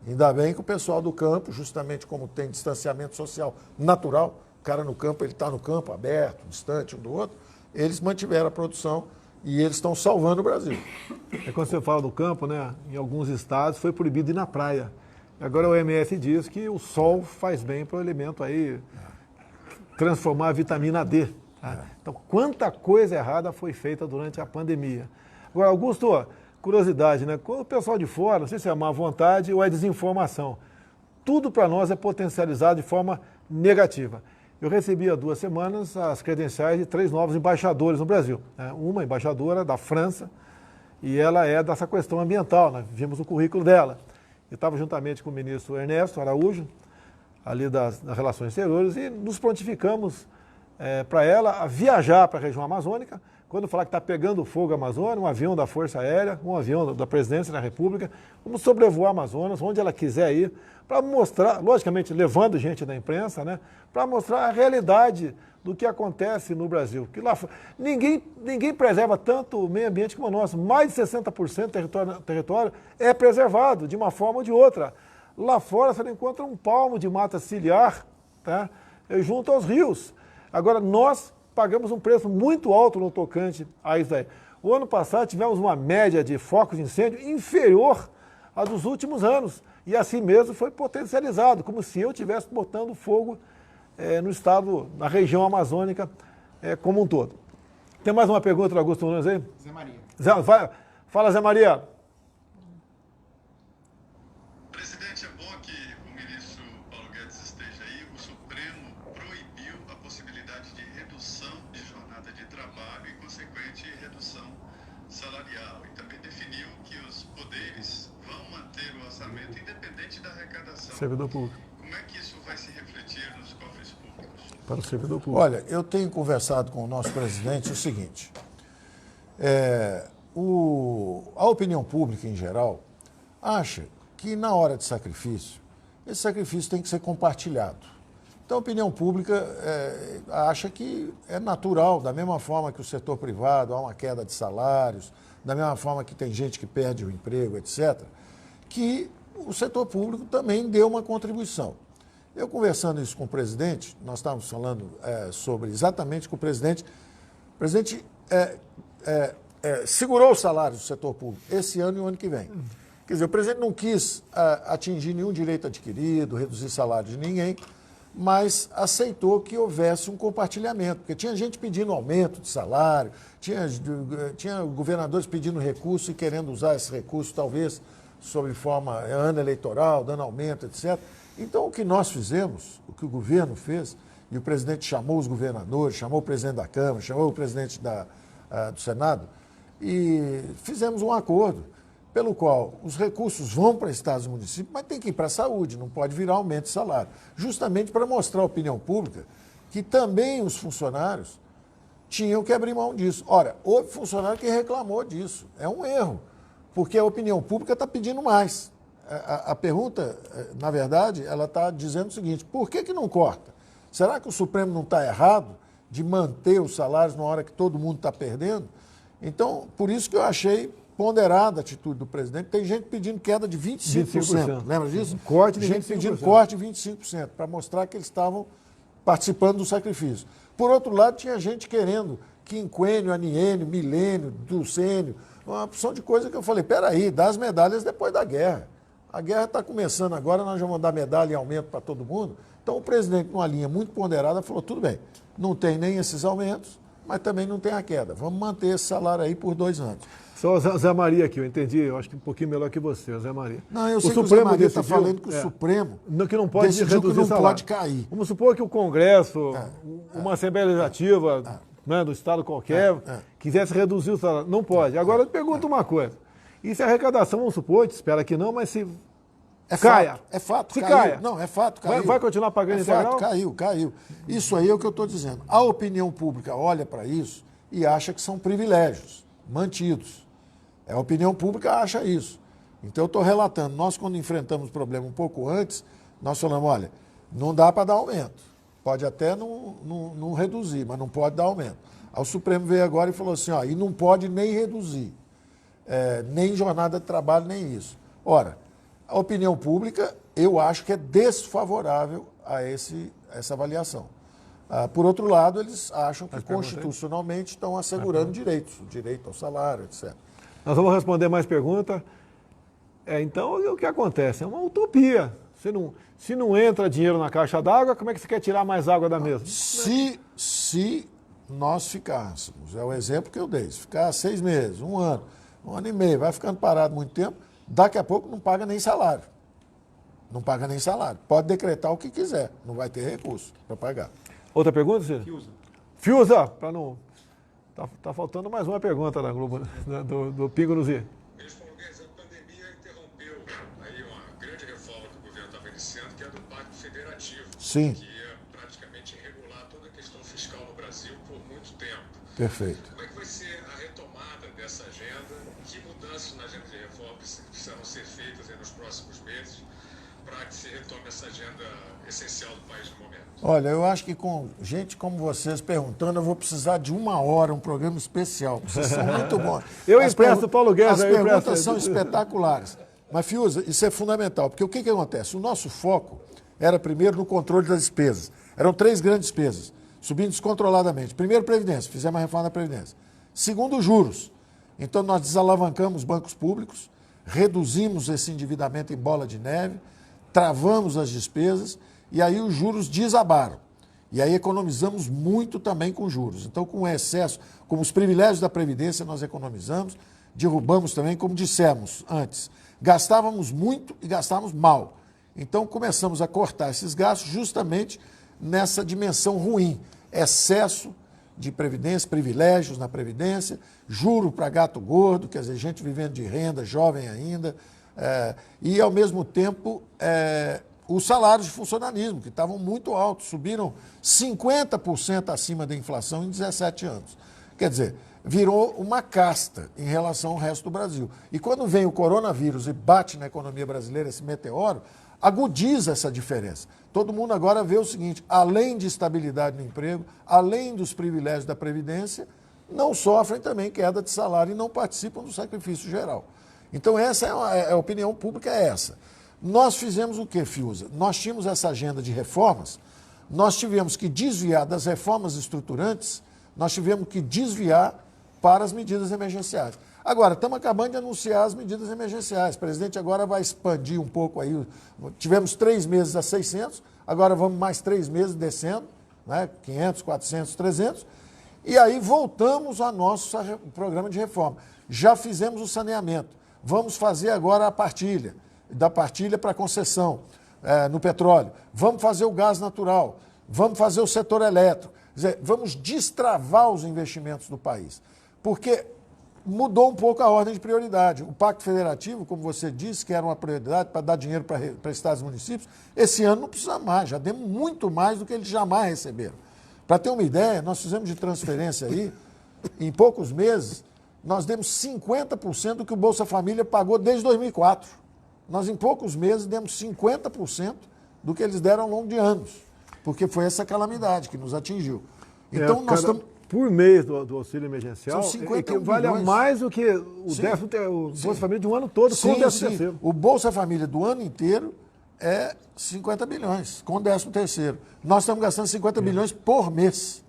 Ainda bem que o pessoal do campo, justamente como tem distanciamento social natural, o cara no campo, ele está no campo, aberto, distante um do outro, eles mantiveram a produção e eles estão salvando o Brasil. É quando você fala do campo, né? Em alguns estados foi proibido ir na praia. Agora o OMS diz que o sol faz bem para o alimento aí transformar a vitamina D. Tá? Então, quanta coisa errada foi feita durante a pandemia. Agora, Augusto, curiosidade, né? Quando o pessoal de fora, não sei se é má vontade ou é desinformação, tudo para nós é potencializado de forma negativa. Eu recebi há 2 semanas as credenciais de 3 novos embaixadores no Brasil. Né? Uma embaixadora da França, e ela é dessa questão ambiental, nós vimos o currículo dela. Eu estava juntamente com o ministro Ernesto Araújo, ali das Relações Exteriores, e nos prontificamos para ela a viajar para a região amazônica. Quando falar que está pegando fogo a Amazônia, um avião da Força Aérea, um avião da Presidência da República, vamos sobrevoar a Amazonas, onde ela quiser ir, para mostrar, logicamente levando gente da imprensa, né, para mostrar a realidade do que acontece no Brasil. Que lá ninguém preserva tanto o meio ambiente como o nosso. Mais de 60% do território é preservado, de uma forma ou de outra. Lá fora você não encontra um palmo de mata ciliar, tá, junto aos rios. Agora, nós pagamos um preço muito alto no tocante a isso daí. O ano passado tivemos uma média de focos de incêndio inferior à dos últimos anos. E assim mesmo foi potencializado, como se eu estivesse botando fogo no estado, na região amazônica como um todo. Tem mais uma pergunta do Augusto Nunes aí? Zé Maria. Fala, Zé Maria. Presidente, é bom que o ministro Paulo Guedes esteja aí. O Supremo proibiu a possibilidade de redução de jornada de trabalho e consequente redução salarial. E também definiu que os poderes vão manter o orçamento independente da arrecadação. Servidor público. Como é que isso vai se refletir nos cofres públicos? Para o servidor público. Olha, eu tenho conversado com o nosso presidente o seguinte, a opinião pública em geral acha que na hora de sacrifício, esse sacrifício tem que ser compartilhado. Então a opinião pública acha que é natural, da mesma forma que o setor privado há uma queda de salários, da mesma forma que tem gente que perde o emprego, etc., que o setor público também deu uma contribuição. Eu conversando isso com o presidente, nós estávamos falando sobre exatamente com o presidente segurou os salários do setor público esse ano e o ano que vem. Quer dizer, o presidente não quis atingir nenhum direito adquirido, reduzir salário de ninguém, mas aceitou que houvesse um compartilhamento, porque tinha gente pedindo aumento de salário, tinha governadores pedindo recurso e querendo usar esse recurso, talvez, sob forma ano eleitoral, dando aumento, etc. Então, o que nós fizemos, o que o governo fez, e o presidente chamou os governadores, chamou o presidente da Câmara, chamou o presidente do Senado, e fizemos um acordo pelo qual os recursos vão para estados e municípios, mas tem que ir para a saúde, não pode virar aumento de salário. Justamente para mostrar à opinião pública que também os funcionários tinham que abrir mão disso. Ora, houve funcionário que reclamou disso. É um erro, porque a opinião pública está pedindo mais. A pergunta, na verdade, ela está dizendo o seguinte, por que não corta? Será que o Supremo não está errado de manter os salários na hora que todo mundo está perdendo? Então, por isso que eu achei ponderada a atitude do presidente. Tem gente pedindo queda de 25%. Lembra disso? Corte de gente 25%. pedindo corte de 25%, para mostrar que eles estavam participando do sacrifício. Por outro lado, tinha gente querendo quinquênio, aniênio, milênio, dulcênio, uma opção de coisa que eu falei, peraí, dá as medalhas depois da guerra. A guerra está começando agora, nós vamos dar medalha e aumento para todo mundo. Então o presidente, numa linha muito ponderada, falou, tudo bem, não tem nem esses aumentos, mas também não tem a queda. Vamos manter esse salário aí por 2 anos. Só o Zé Maria aqui, eu entendi, eu acho que um pouquinho melhor que você, o Zé Maria. Não, eu o sei Supremo que o Zé Maria está decidiu, falando que o Supremo que não pode decidiu reduzir que não salário. pode cair. Vamos supor que o Congresso, uma Assembleia Legislativa né, do Estado qualquer, quisesse reduzir o salário. Não pode. Agora eu te pergunto uma coisa. E se a arrecadação, vamos supor, a gente espera que não, mas se caia. É fato, se caiu. caia. Não, é fato, caiu. Vai continuar pagando integral? Caiu. Isso aí é o que eu estou dizendo. A opinião pública olha para isso e acha que são privilégios mantidos. A opinião pública acha isso. Então eu estou relatando. Nós, quando enfrentamos o problema um pouco antes, nós falamos, olha, não dá para dar aumento. Pode até não reduzir, mas não pode dar aumento. Aí o Supremo veio agora e falou assim, e não pode nem reduzir. Nem jornada de trabalho, nem isso. Ora, a opinião pública, eu acho que é desfavorável a essa avaliação. Por outro lado, eles acham que constitucionalmente estão assegurando direitos, o direito ao salário, etc. Nós vamos responder mais perguntas. Então, o que acontece? É uma utopia. Se não entra dinheiro na caixa d'água, como é que você quer tirar mais água da mesa? Se nós ficássemos, é o exemplo que eu dei, se ficar 6 meses, 1 ano, 1 ano e meio, vai ficando parado muito tempo, daqui a pouco não paga nem salário. Não paga nem salário. Pode decretar o que quiser, não vai ter recurso para pagar. Outra pergunta, Ciro? Fiuza, para não... Tá faltando mais uma pergunta da Globo, né, do Pingo no Z. Ministro Paulo Guedes, a pandemia interrompeu aí uma grande reforma que o governo estava iniciando, que é a do Pacto Federativo. Sim. Que ia praticamente regular toda a questão fiscal no Brasil por muito tempo. Perfeito. Como é que vai ser a retomada dessa agenda? Que mudanças na agenda de reforma precisam ser feitas aí nos próximos meses para que se retome essa agenda essencial do país no momento? Olha, eu acho que com gente como vocês perguntando, eu vou precisar de 1 hora, um programa especial. Vocês são muito bons. Eu empresto o Paulo Guedes. As perguntas são espetaculares. Mas, Fiuza, isso é fundamental, porque o que acontece? O nosso foco era, primeiro, no controle das despesas. Eram 3 grandes despesas, subindo descontroladamente. Primeiro, Previdência, fizemos a reforma da Previdência. Segundo, juros. Então, nós desalavancamos os bancos públicos, reduzimos esse endividamento em bola de neve, travamos as despesas, e aí os juros desabaram. E aí economizamos muito também com juros. Então, com o excesso, com os privilégios da Previdência, nós economizamos, derrubamos também, como dissemos antes, gastávamos muito e gastávamos mal. Então, começamos a cortar esses gastos justamente nessa dimensão ruim, excesso de Previdência, privilégios na Previdência, juro para gato gordo, quer dizer, gente vivendo de renda, jovem ainda, e, ao mesmo tempo, os salários de funcionalismo, que estavam muito altos, subiram 50% acima da inflação em 17 anos. Quer dizer, virou uma casta em relação ao resto do Brasil. E quando vem o coronavírus e bate na economia brasileira esse meteoro, agudiza essa diferença. Todo mundo agora vê o seguinte, além de estabilidade no emprego, além dos privilégios da Previdência, não sofrem também queda de salário e não participam do sacrifício geral. Então, essa é a opinião pública, é essa. Nós fizemos o quê, Fiuza? Nós tínhamos essa agenda de reformas, nós tivemos que desviar das reformas estruturantes, nós tivemos que desviar para as medidas emergenciais. Agora, estamos acabando de anunciar as medidas emergenciais. O presidente agora vai expandir um pouco aí. Tivemos 3 meses a 600, agora vamos mais 3 meses descendo, né? 500, 400, 300. E aí voltamos ao nosso programa de reforma. Já fizemos o saneamento. Vamos fazer agora a partilha, da partilha para concessão no petróleo. Vamos fazer o gás natural. Vamos fazer o setor elétrico. Quer dizer, vamos destravar os investimentos do país. Porque mudou um pouco a ordem de prioridade. O Pacto Federativo, como você disse, que era uma prioridade para dar dinheiro para estados e municípios, esse ano não precisa mais, já demos muito mais do que eles jamais receberam. Para ter uma ideia, nós fizemos de transferência aí, em poucos meses, nós demos 50% do que o Bolsa Família pagou desde 2004. Nós, em poucos meses, demos 50% do que eles deram ao longo de anos, porque foi essa calamidade que nos atingiu. Então, nós estamos... Por mês do auxílio emergencial, São 51 equivale a bilhões. mais do que o Bolsa Família de um ano todo, com o 13º. O Bolsa Família do ano inteiro é 50 bilhões, com o 13º. Nós estamos gastando 50 bilhões por mês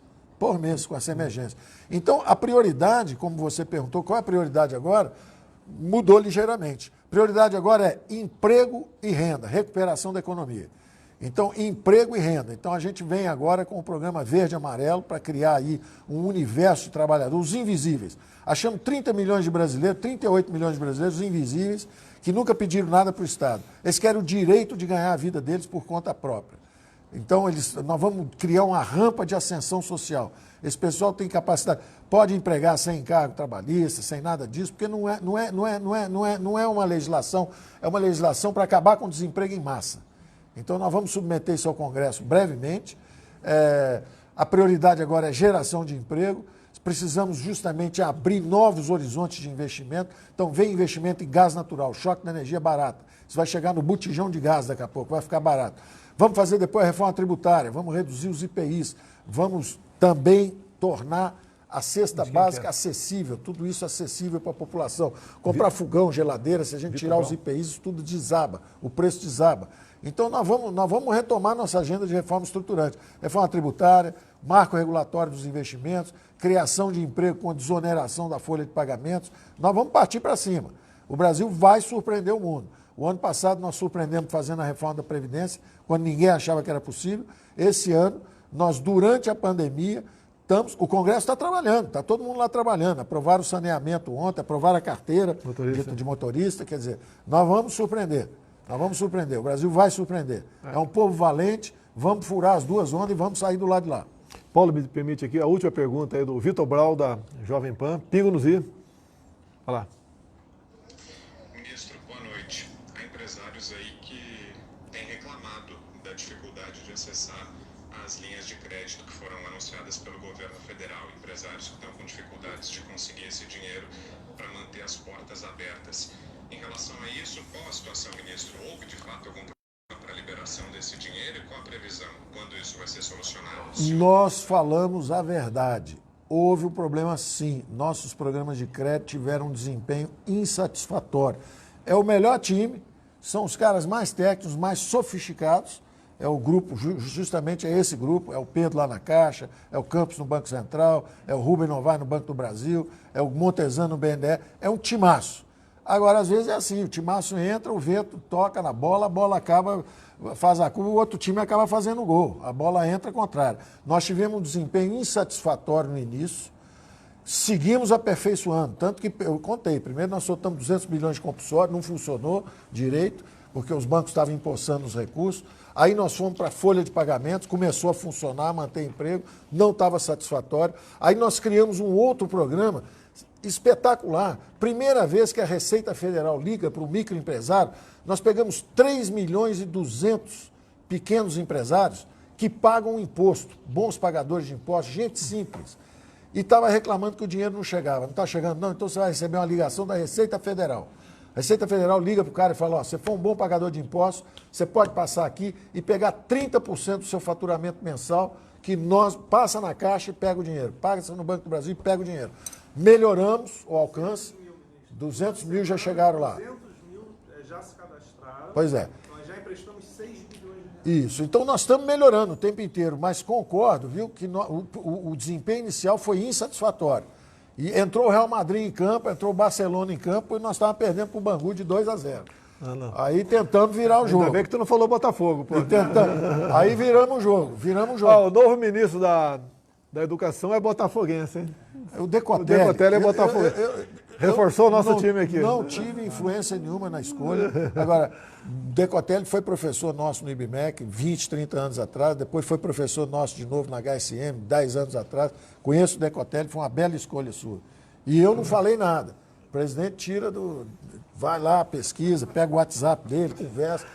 com essa emergência. Então, a prioridade, como você perguntou, qual é a prioridade agora? Mudou ligeiramente. Prioridade agora é emprego e renda, recuperação da economia. Então, emprego e renda. Então, a gente vem agora com o programa Verde e Amarelo para criar aí um universo de trabalhadores, os invisíveis. Achamos 30 milhões de brasileiros, 38 milhões de brasileiros invisíveis, que nunca pediram nada para o Estado. Eles querem o direito de ganhar a vida deles por conta própria. Então, nós vamos criar uma rampa de ascensão social. Esse pessoal tem capacidade, pode empregar sem encargo trabalhista, sem nada disso, porque não é uma legislação, é uma legislação para acabar com o desemprego em massa. Então, nós vamos submeter isso ao Congresso brevemente. A prioridade agora é geração de emprego. Precisamos justamente abrir novos horizontes de investimento. Então, vem investimento em gás natural, choque da energia barata. Isso vai chegar no botijão de gás daqui a pouco, vai ficar barato. Vamos fazer depois a reforma tributária, vamos reduzir os IPIs, vamos também tornar A cesta básica acessível, tudo isso acessível para a população. Comprar fogão, geladeira, se a gente tirar os IPIs, isso tudo desaba, o preço desaba. Então nós vamos retomar nossa agenda de reforma estruturante. Reforma tributária, marco regulatório dos investimentos, criação de emprego com desoneração da folha de pagamentos. Nós vamos partir para cima. O Brasil vai surpreender o mundo. O ano passado nós surpreendemos fazendo a reforma da Previdência, quando ninguém achava que era possível. Esse ano, nós, durante a pandemia, o Congresso está trabalhando, está todo mundo lá trabalhando. Aprovaram o saneamento ontem, aprovaram a carteira de motorista. Quer dizer, nós vamos surpreender. Nós vamos surpreender. O Brasil vai surpreender. É um povo valente, vamos furar as duas ondas e vamos sair do lado de lá. Paulo, me permite aqui a última pergunta aí do Vitor Brau, da Jovem Pan. Pingo nos I. Olha lá. Ministro, boa noite. Há empresários aí que têm reclamado da dificuldade de acessar as linhas de crédito que foram anunciadas pelo governo federal. Empresários que estão com dificuldades de conseguir esse dinheiro para manter as portas abertas. Em relação a isso, qual a situação, ministro? Houve de fato algum problema para a liberação desse dinheiro e qual a previsão? Quando isso vai ser solucionado? Nós falamos a verdade. Houve um problema sim. Nossos programas de crédito tiveram um desempenho insatisfatório. É o melhor time, são os caras mais técnicos, mais sofisticados. É o grupo, justamente é esse grupo, é o Pedro lá na Caixa, é o Campos no Banco Central, é o Rubem Novaes no Banco do Brasil, é o Montezano no BNDES, é um timaço. Agora, às vezes é assim, o timaço entra, o vento toca na bola, a bola acaba, faz a curva, o outro time acaba fazendo o gol. A bola entra contrária. Nós tivemos um desempenho insatisfatório no início, seguimos aperfeiçoando, tanto que eu contei, primeiro nós soltamos 200 bilhões de compulsório, não funcionou direito, porque os bancos estavam empossando os recursos. Aí nós fomos para a folha de pagamentos, começou a funcionar, manter emprego, não estava satisfatório. Aí nós criamos um outro programa espetacular. Primeira vez que a Receita Federal liga para o microempresário, nós pegamos 3 milhões e 200 pequenos empresários que pagam imposto, bons pagadores de impostos, gente simples. E estava reclamando que o dinheiro não chegava. Não está chegando, não, então você vai receber uma ligação da Receita Federal. A Receita Federal liga para o cara e fala, ó, você for um bom pagador de impostos, você pode passar aqui e pegar 30% do seu faturamento mensal, que nós passa na Caixa e pega o dinheiro. Paga-se no Banco do Brasil e pega o dinheiro. Melhoramos o alcance, 200 mil já chegaram lá. 200 mil já se cadastraram. Pois é. Nós já emprestamos 6 bilhões de reais. Isso, então nós estamos melhorando o tempo inteiro, mas concordo, viu, que o desempenho inicial foi insatisfatório. E entrou o Real Madrid em campo, entrou o Barcelona em campo e nós estávamos perdendo para o Bangu de 2-0. Aí tentamos virar o jogo. Ainda bem que tu não falou Botafogo, pô. Aí viramos o jogo, o novo ministro da Educação é botafoguense, hein? O Decotelli. O Decotelli é botafoguense. Reforçou o nosso time aqui. Não tive influência nenhuma na escolha. Agora, Decotelli foi professor nosso no IBMEC 20, 30 anos atrás, depois foi professor nosso de novo na HSM 10 anos atrás. Conheço o Decotelli, foi uma bela escolha sua. E eu não falei nada. O presidente tira do... Vai lá, pesquisa, pega o WhatsApp dele, conversa.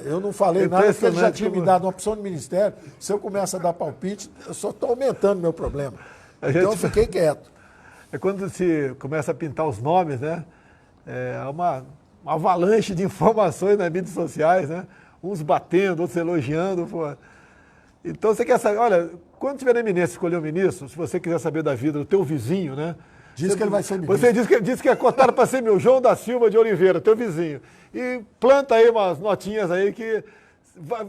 Eu não falei nada porque ele já tinha me dado uma opção de ministério. Se eu começo a dar palpite, eu só estou aumentando meu problema. Então eu fiquei quieto. É quando se começa a pintar os nomes, né? É uma avalanche de informações nas mídias sociais, né? Uns batendo, outros elogiando. Pô. Então você quer saber, olha, quando tiver na eminência escolher um ministro, se você quiser saber da vida do teu vizinho, né? Diz que ele vai ser ministro. Você disse que é cotado para ser meu João da Silva de Oliveira, teu vizinho. E planta aí umas notinhas aí que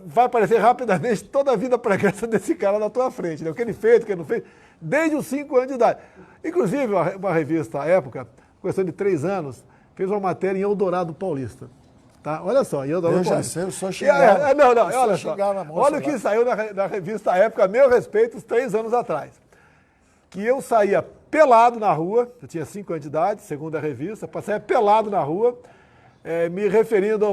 vai aparecer rapidamente toda a vida pregressa desse cara na tua frente, né? O que ele fez, o que ele não fez, desde os 5 anos de idade. Inclusive, uma revista à época, questão de 3 anos, fez uma matéria em Eldorado Paulista. Tá? Olha só, em Eldorado Paulista. Eu já sei, eu só xingava. Não, olha só. Olha o que saiu na revista à época, a meu respeito, 3 anos atrás. Que eu saía pelado na rua, eu tinha 5 anos de idade, segundo a revista, saía pelado na rua, me referindo a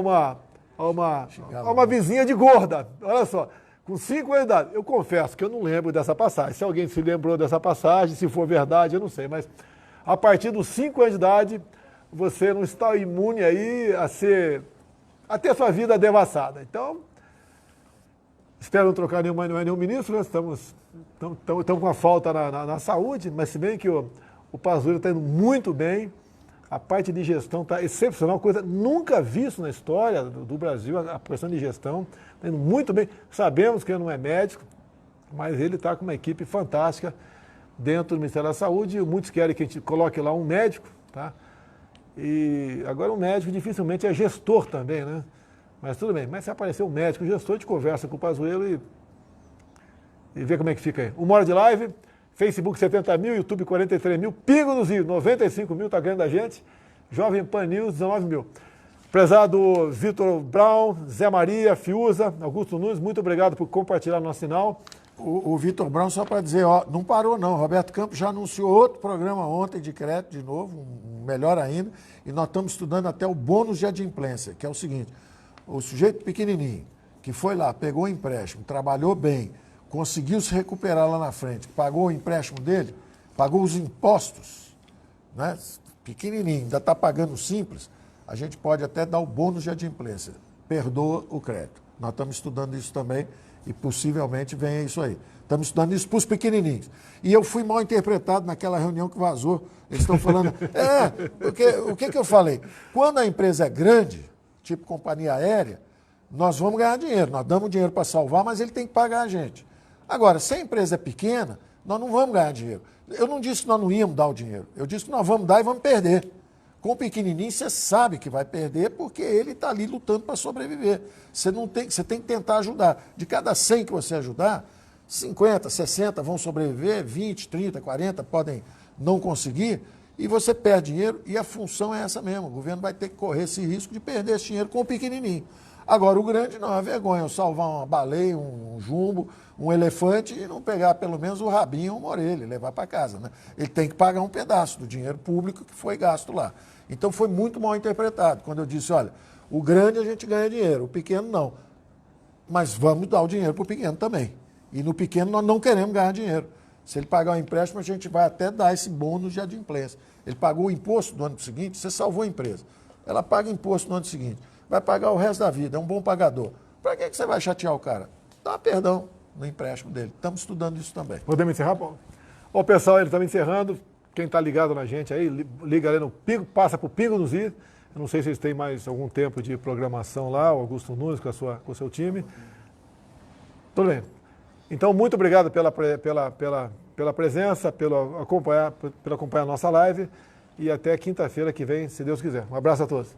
uma vizinha de gorda. Olha só. Com 5 anos de idade, eu confesso que eu não lembro dessa passagem. Se alguém se lembrou dessa passagem, se for verdade, eu não sei. Mas a partir dos 5 anos de idade, você não está imune aí a ter sua vida devassada. Então, espero não trocar nenhum ministro, né? Estamos com a falta na saúde, mas se bem que o Pazuello está indo muito bem. A parte de gestão está excepcional, coisa nunca vista na história do Brasil, a questão de gestão está indo muito bem. Sabemos que ele não é médico, mas ele está com uma equipe fantástica. dentro do Ministério da Saúde. Muitos querem que a gente coloque lá um médico, tá? E agora um médico dificilmente é gestor também, né? Mas tudo bem. Mas se aparecer um médico, gestor, a gente conversa com o Pazuello e vê como é que fica aí. 1 hora de live, Facebook 70 mil, YouTube 43 mil, Pingo nos Rios 95 mil, tá ganhando da gente. Jovem Pan News 19 mil. Prezado Vitor Brown, Zé Maria, Fiuza, Augusto Nunes, muito obrigado por compartilhar nosso sinal. O Vitor Brown, só para dizer, ó, não parou não, Roberto Campos já anunciou outro programa ontem de crédito de novo, melhor ainda, e nós estamos estudando até o bônus de adimplência, que é o seguinte, o sujeito pequenininho, que foi lá, pegou o empréstimo, trabalhou bem, conseguiu se recuperar lá na frente, pagou o empréstimo dele, pagou os impostos, né, pequenininho, ainda está pagando simples, a gente pode até dar o bônus de adimplência, perdoa o crédito. Nós estamos estudando isso também e possivelmente venha isso aí. Estamos estudando isso para os pequenininhos. E eu fui mal interpretado naquela reunião que vazou. Eles estão falando... porque o que eu falei? Quando a empresa é grande, tipo companhia aérea, nós vamos ganhar dinheiro. Nós damos dinheiro para salvar, mas ele tem que pagar a gente. Agora, se a empresa é pequena, nós não vamos ganhar dinheiro. Eu não disse que nós não íamos dar o dinheiro. Eu disse que nós vamos dar e vamos perder. Com o pequenininho, você sabe que vai perder porque ele está ali lutando para sobreviver. Você tem que tentar ajudar. De cada 100 que você ajudar, 50, 60 vão sobreviver, 20, 30, 40 podem não conseguir, e você perde dinheiro, e a função é essa mesmo. O governo vai ter que correr esse risco de perder esse dinheiro com o pequenininho. Agora, o grande não é vergonha, eu salvar uma baleia, um jumbo, um elefante e não pegar pelo menos o rabinho ou uma orelha, levar para casa, né? Ele tem que pagar um pedaço do dinheiro público que foi gasto lá. Então foi muito mal interpretado quando eu disse, olha, o grande a gente ganha dinheiro, o pequeno não. Mas vamos dar o dinheiro para o pequeno também. E no pequeno nós não queremos ganhar dinheiro. Se ele pagar o empréstimo, a gente vai até dar esse bônus de adimplência. Ele pagou o imposto do ano seguinte, você salvou a empresa. Ela paga imposto no ano seguinte. Vai pagar o resto da vida, é um bom pagador. Para que você vai chatear o cara? Dá perdão no empréstimo dele. Estamos estudando isso também. Podemos encerrar, Paulo? Ó, pessoal, ele está encerrando. Quem está ligado na gente aí, liga ali no Pingo, passa para o Pingo nos Is. Eu não sei se eles têm mais algum tempo de programação lá, o Augusto Nunes com o seu time. Tudo bem. Então, muito obrigado pela presença, pelo acompanhar a nossa live. E até quinta-feira que vem, se Deus quiser. Um abraço a todos.